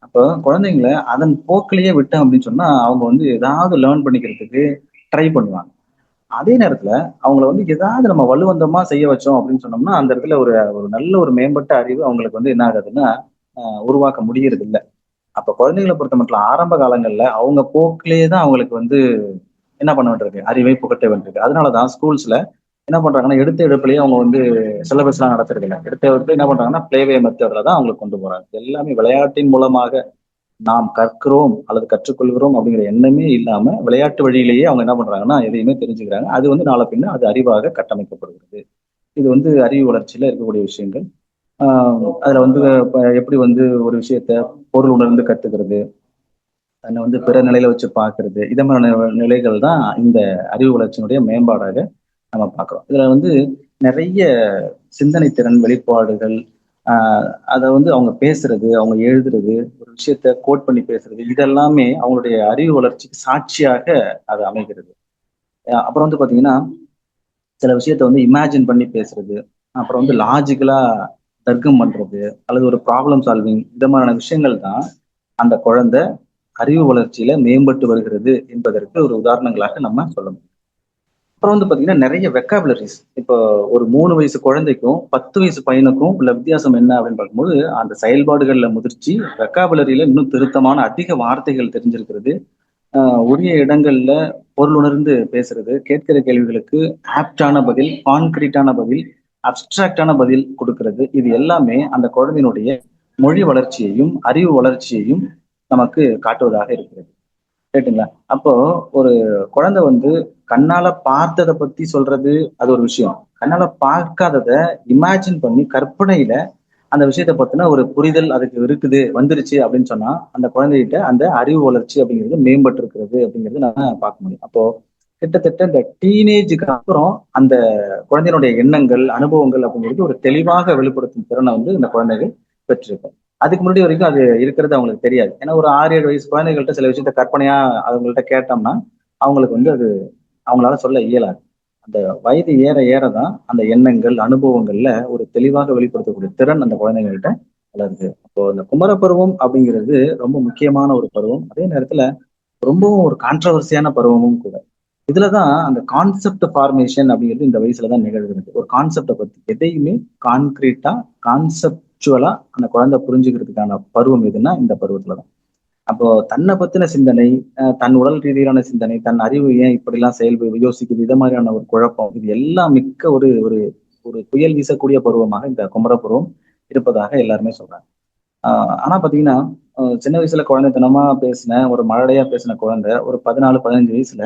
அப்போ குழந்தைங்கள அதன் போக்கிலேயே விட்டோம் அப்படின்னு சொன்னா, அவங்க வந்து ஏதாவது லேர்ன் பண்ணிக்கிறதுக்கு ட்ரை பண்ணுவாங்க. அதே நேரத்துல அவங்கள வந்து ஏதாவது நம்ம வலுவந்தமா செய்ய வச்சோம் அப்படின்னு சொன்னோம்னா, அந்த இடத்துல ஒரு ஒரு நல்ல ஒரு மேம்பட்ட அறிவு அவங்களுக்கு வந்து என்ன ஆகுதுன்னா, உருவாக்க முடியறது இல்ல. அப்ப குழந்தைகள பொறுத்தமட்டிலும் ஆரம்ப காலங்கள்ல அவங்க போக்கிலேயே தான் அவங்களுக்கு வந்து என்ன பண்ண வேண்டியிருக்கு? அறிவை புகட்ட வேண்டியிருக்கு. அதனால தான் ஸ்கூல்ஸ்ல என்ன பண்றாங்கன்னா, எடுத்த எடுப்பிலேயே அவங்க வந்து சிலபஸ்லாம் நடத்துறது இல்ல. எடுத்த எடுப்பில என்ன பண்றாங்கன்னா, ப்ளே வே மெத்தட்ல தான் அவங்களுக்கு கொண்டு போறாங்க. எல்லாமே விளையாட்டின் மூலமாக நாம் கற்கிறோம் அல்லது கற்றுக்கொள்கிறோம் அப்படிங்கிற எண்ணமே இல்லாம, விளையாட்டு வழியிலேயே அவங்க என்ன பண்றாங்கன்னா, எதையுமே தெரிஞ்சுக்கிறாங்க. அது வந்து நாள பின்ன அது அறிவாக கட்டமைக்கப்படுகிறது. இது வந்து அறிவு வளர்ச்சியில இருக்கக்கூடிய விஷயங்கள். ஆ அதுல வந்து எப்படி வந்து ஒரு விஷயத்த பொருள் உணர்ந்து கத்துக்கிறது, தன்னை வந்து பிற நிலையில வச்சு பார்க்கிறது, இத மாதிரியான நிலைகள் தான் இந்த அறிவு வளர்ச்சியினுடைய மேம்பாடாக நம்ம பார்க்கிறோம். இதுல வந்து நெறைய சிந்தனை திறன் வெளிப்பாடுகள், ஆ அத வந்து அவங்க பேசுறது, அவங்க எழுதுறது, ஒரு விஷயத்த கோட் பண்ணி பேசுறது, இதெல்லாமே அவங்களுடைய அறிவு வளர்ச்சிக்கு சாட்சியாக அது அமைகிறது. அப்புறம் வந்து பார்த்தீங்கன்னா, சில விஷயத்த வந்து இமேஜின் பண்ணி பேசுறது, அப்புறம் வந்து லாஜிக்கலா தர்க்கம் பண்றது, அல்லது ஒரு ப்ராப்ளம் சால்விங் இந்த மாதிரியான விஷயங்கள் தான் அந்த குழந்தை அறிவு வளர்ச்சியில மேம்பட்டு வருகிறது என்பதற்கு ஒரு உதாரணங்களாக நம்ம சொல்ல முடியும். அப்புறம் வந்து பார்த்தீங்கன்னா, நெறைய வெக்காபுலரிஸ். இப்போ ஒரு 3 வயசு குழந்தைக்கும், 10 வயசு பையனுக்கும் உள்ள வித்தியாசம் என்ன அப்படின்னு பார்க்கும்போது, அந்த செயல்பாடுகள்ல முதிர்ச்சி, வெக்காபுலரியில இன்னும் திருத்தமான அதிக வார்த்தைகள் தெரிஞ்சிருக்கிறது. அ உரிய இடங்கள்ல பொருளுணர்ந்து பேசுறது, கேட்கிற கேள்விகளுக்கு ஆப்ட்டான பதில், கான்கிரீட்டான பதில், அப்ஸ்ட்ராக்ட்டான பதில் குடுக்கிறது. இது எல்லாமே அந்த குழந்தையினுடைய மொழி வளர்ச்சியையும், அறிவு வளர்ச்சியையும் நமக்கு காட்டுவதாக இருக்கிறது. ரைட்டுங்களா? அப்போ ஒரு குழந்தை வந்து கண்ணால பார்த்தத பத்தி சொல்றது, அது ஒரு விஷயம். கண்ணால பார்க்காதத இமேஜின் பண்ணி கற்பனையில அந்த விஷயத்த பத்தின ஒரு புரிதல் அதுக்கு இருக்குது, வந்துருச்சு அப்படின்னு சொன்னா, அந்த குழந்தைகிட்ட அந்த அறிவு வளர்ச்சி அப்படிங்கிறது மேம்பட்டு இருக்கிறது அப்படிங்கிறது நம்ம பார்க்க முடியும். அப்போ கிட்டத்தட்ட இந்த டீனேஜுக்கு அப்புறம் அந்த குழந்தையினுடைய எண்ணங்கள், அனுபவங்கள் அப்படிங்கிறது ஒரு தெளிவாக வெளிப்படுத்தும் திறனை வந்து இந்த குழந்தைகள் பெற்றிருக்கும். அதுக்கு முன்னாடி வரைக்கும் அது இருக்கிறது அவங்களுக்கு தெரியாது. ஏன்னா ஒரு 6, 7 வயசு குழந்தைகள்ட்ட சில விஷயத்த கற்பனையா அவங்கள்ட்ட கேட்டோம்னா, அவங்களுக்கு வந்து அது அவங்களால சொல்ல இயலாது. அந்த வயது ஏற ஏற தான் அந்த எண்ணங்கள், அனுபவங்கள்ல ஒரு தெளிவாக வெளிப்படுத்தக்கூடிய திறன் அந்த குழந்தைங்கள்ட்ட வளருது. அப்போ இந்த குமரப்பருவம் அப்படிங்கிறது ரொம்ப முக்கியமான ஒரு பருவம். அதே நேரத்துல ரொம்பவும் ஒரு கான்ட்ரோவர்சியான பருவமும் கூட. இதுல தான் அந்த கான்செப்ட் ஃபார்மேஷன் அப்படிங்கிறது இந்த வயசுல தான் நிகழ்கிறது. ஒரு கான்செப்ட்ட பத்தி எதையுமே கான்கிரீட்டா, கான்செப்சுவலா அந்த குழந்தை புரிஞ்சுக்கிறதுக்கான பருவம் எதுன்னா இந்த பருவத்துல தான். அப்போ தன்னை பத்தின சிந்தனை, தன் உடல் ரீதியிலான சிந்தனை, தன் அறிவு ஏன் இப்படிலாம் யோசிக்குது, இத மாதிரியான ஒரு குழப்பம், இது எல்லாம் மிக்க ஒரு ஒரு ஒரு புயல் வீசக்கூடிய பருவமாக இந்த குமர பருவம் இருப்பதாக எல்லாருமே சொல்றாங்க. ஆனா பாத்தீங்கன்னா, சின்ன வயசுல குழந்தைத்தனமா பேசின, ஒரு மழலையா பேசின குழந்தை, ஒரு 14, 15 வயசுல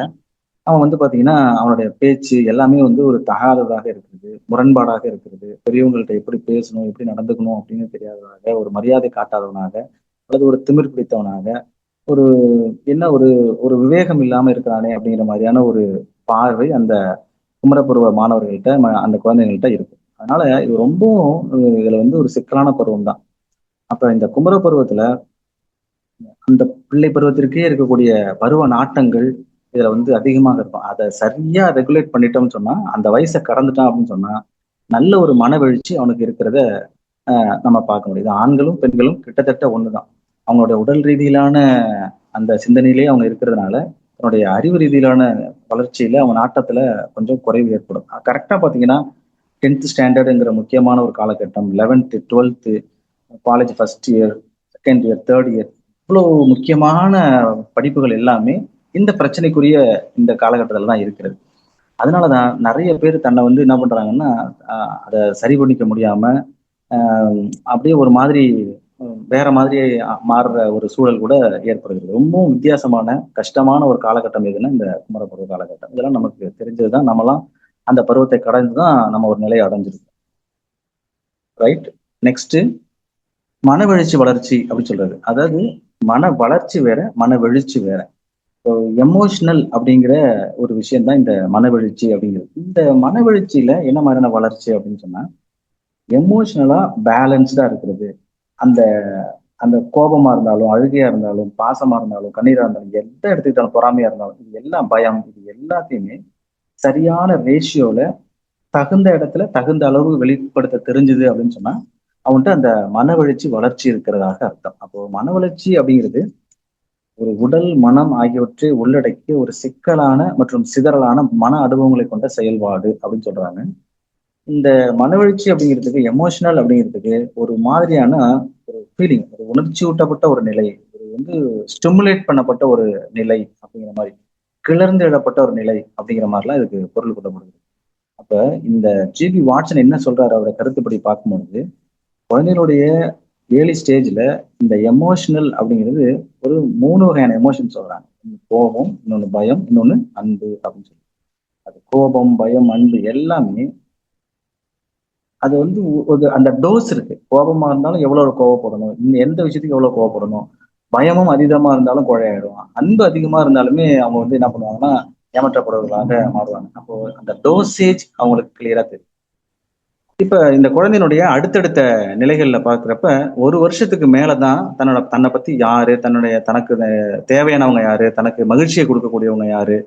அவன் வந்து பாத்தீங்கன்னா, அவனுடைய பேச்சு எல்லாமே வந்து ஒரு தகாததாக இருக்குது, முரண்பாடாக இருக்கிறது. பெரியவங்கள்ட்ட எப்படி பேசணும், எப்படி நடந்துக்கணும் அப்படின்னு தெரியாதவனாக, ஒரு மரியாதை காட்டாதவனாக, அல்லது ஒரு திமிர் பிடித்தவனாக, ஒரு என்ன ஒரு ஒரு விவேகம் இல்லாம இருக்கிறானே அப்படிங்கிற மாதிரியான ஒரு பார்வை அந்த குமரப்பருவ மாணவர்கள்ட்ட, அந்த குழந்தைங்கள்ட்ட இருக்கும். அதனால இது ரொம்பவும் இதுல வந்து ஒரு சிக்கலான பருவம் தான். அப்ப இந்த குமர பருவத்துல அந்த பிள்ளை பருவத்திற்கே இருக்கக்கூடிய பருவ நாட்டங்கள் இதுல வந்து அதிகமாக இருக்கும். அத சரியா ரெகுலேட் பண்ணிட்டோம்னு சொன்னா, அந்த வயச கடந்துட்டான் அப்படின்னு சொன்னா, நல்ல ஒரு மனவெழுச்சி அவனுக்கு இருக்கிறத நம்ம பார்க்க முடியுது. ஆண்களும், பெண்களும் கிட்டத்தட்ட ஒண்ணுதான். அவங்களோட உடல் ரீதியிலான அந்த சிந்தனையிலேயே அவங்க இருக்கிறதுனால, தன்னுடைய அறிவு ரீதியிலான வளர்ச்சியில, அவங்க நாட்டத்துல கொஞ்சம் குறைவு ஏற்படும். கரெக்ட்டா பார்த்தீங்கன்னா, 10த் ஸ்டாண்டர்ட்ங்கிற முக்கியமான ஒரு காலகட்டம், 11த், 12த், college first year, second year, third year இவ்வளோ முக்கியமான படிப்புகள் எல்லாமே இந்த பிரச்சனைக்குரிய இந்த காலகட்டத்துல தான் இருக்கிறது. அதனால தான் நெறைய பேர் தன்னை வந்து என்ன பண்றாங்கன்னா, அத சரி பண்ணிக்க முடியாம, அப்படியே ஒரு மாதிரி வேற மாதிரி மாறுற ஒரு சூழல் கூட ஏற்படுகிறது. ரொம்பவும் வித்தியாசமான கஷ்டமான ஒரு காலகட்டம் எதுன்னா இந்த குமரப்பருவ காலகட்டம். இதெல்லாம் நமக்கு தெரிஞ்சதுதான். நம்மலாம் அந்த பருவத்தை கடந்து தான் நம்ம ஒரு நிலையை அடைஞ்சிருக்கோம். ரைட். நெக்ஸ்ட் மனவெழுச்சி வளர்ச்சி அப்படின்னு சொல்றாரு. அதாவது மன வளர்ச்சி வேற, மனவெழுச்சி வேற. எமோஷனல் அப்படிங்கிற ஒரு விஷயம் தான் இந்த மனவெழுச்சி அப்படிங்கிறது. இந்த மனவெழுச்சியில என்ன மாதிரியான வளர்ச்சி அப்படின்னு சொன்னா, எமோஷனலா பேலன்ஸ்டா இருக்கிறது. அந்த அந்த கோபமா இருந்தாலும், அழுகையா இருந்தாலும், பாசமா இருந்தாலும், கண்ணீரா இருந்தாலும், எந்த எடுத்துக்கிட்டாலும் பொறாமையா இருந்தாலும், இது எல்லாம் பயம், இது எல்லாத்தையுமே சரியான ரேஷியோல தகுந்த இடத்துல தகுந்த அளவு வெளிப்படுத்த தெரிஞ்சுது அப்படின்னு சொன்னா, அவன்கிட்ட அந்த மனவெழுச்சி வளர்ச்சி இருக்கிறதாக அர்த்தம். அப்போ மனவளர்ச்சி அப்படிங்கிறது ஒரு உடல், மனம் ஆகியவற்றை உள்ளடக்கிய ஒரு சிக்கலான மற்றும் சிதறலான மன அனுபவங்களை கொண்ட செயல்பாடு அப்படின்னு சொல்றாங்க. இந்த மனவெழுச்சி அப்படிங்கிறதுக்கு, எமோஷனல் அப்படிங்கிறதுக்கு ஒரு மாதிரியான ஒரு ஃபீலிங், ஒரு உணர்ச்சியூட்டப்பட்ட ஒரு நிலை, ஒரு வந்து ஸ்டிமுலேட் பண்ணப்பட்ட ஒரு நிலை அப்படிங்கிற மாதிரி, கிளர்ந்து எழப்பட்ட ஒரு நிலை அப்படிங்கிற மாதிரிலாம் இதுக்கு பொருள் கொள்ளப்படுது. அப்ப இந்த ஜிபி வாட்சன் என்ன சொல்றாரு அவரோட கருத்துப்படி பார்க்கும்பொழுது, குழந்தைகளுடைய ஏர்லி ஸ்டேஜ்ல இந்த எமோஷனல் அப்படிங்கிறது ஒரு 3 வகையான எமோஷன் சொல்றாங்க. ஒண்ணு கோபம், இன்னொன்னு பயம், இன்னொன்னு அன்பு அப்படின்னு சொல்லி. அது கோபம், பயம், அன்பு எல்லாமே அது வந்து ஒரு அந்த டோஸ் இருக்கு. கோபமா இருந்தாலும் எவ்வளவு கோவப்படணும், எந்த விஷயத்துக்கு எவ்வளவு கோவப்படணும், பயமும் அதீதமா இருந்தாலும் கோழையாயிடும், அன்பு அதிகமா இருந்தாலுமே அவங்க வந்து என்ன பண்ணுவாங்கன்னா ஏமாற்றப்படுவர்களாக மாறுவாங்க. அப்போ அந்த டோசேஜ் அவங்களுக்கு கிளியரா தெரியும். இப்ப இந்த குழந்தையினுடைய அடுத்தடுத்த நிலைகள்ல பாக்குறப்ப, ஒரு வருஷத்துக்கு மேலதான் தன்னை பத்தி யாரு, தனக்கு தேவையானவங்க யாரு, தனக்கு மகிழ்ச்சியை கொடுக்கக்கூடியவங்க யாரு,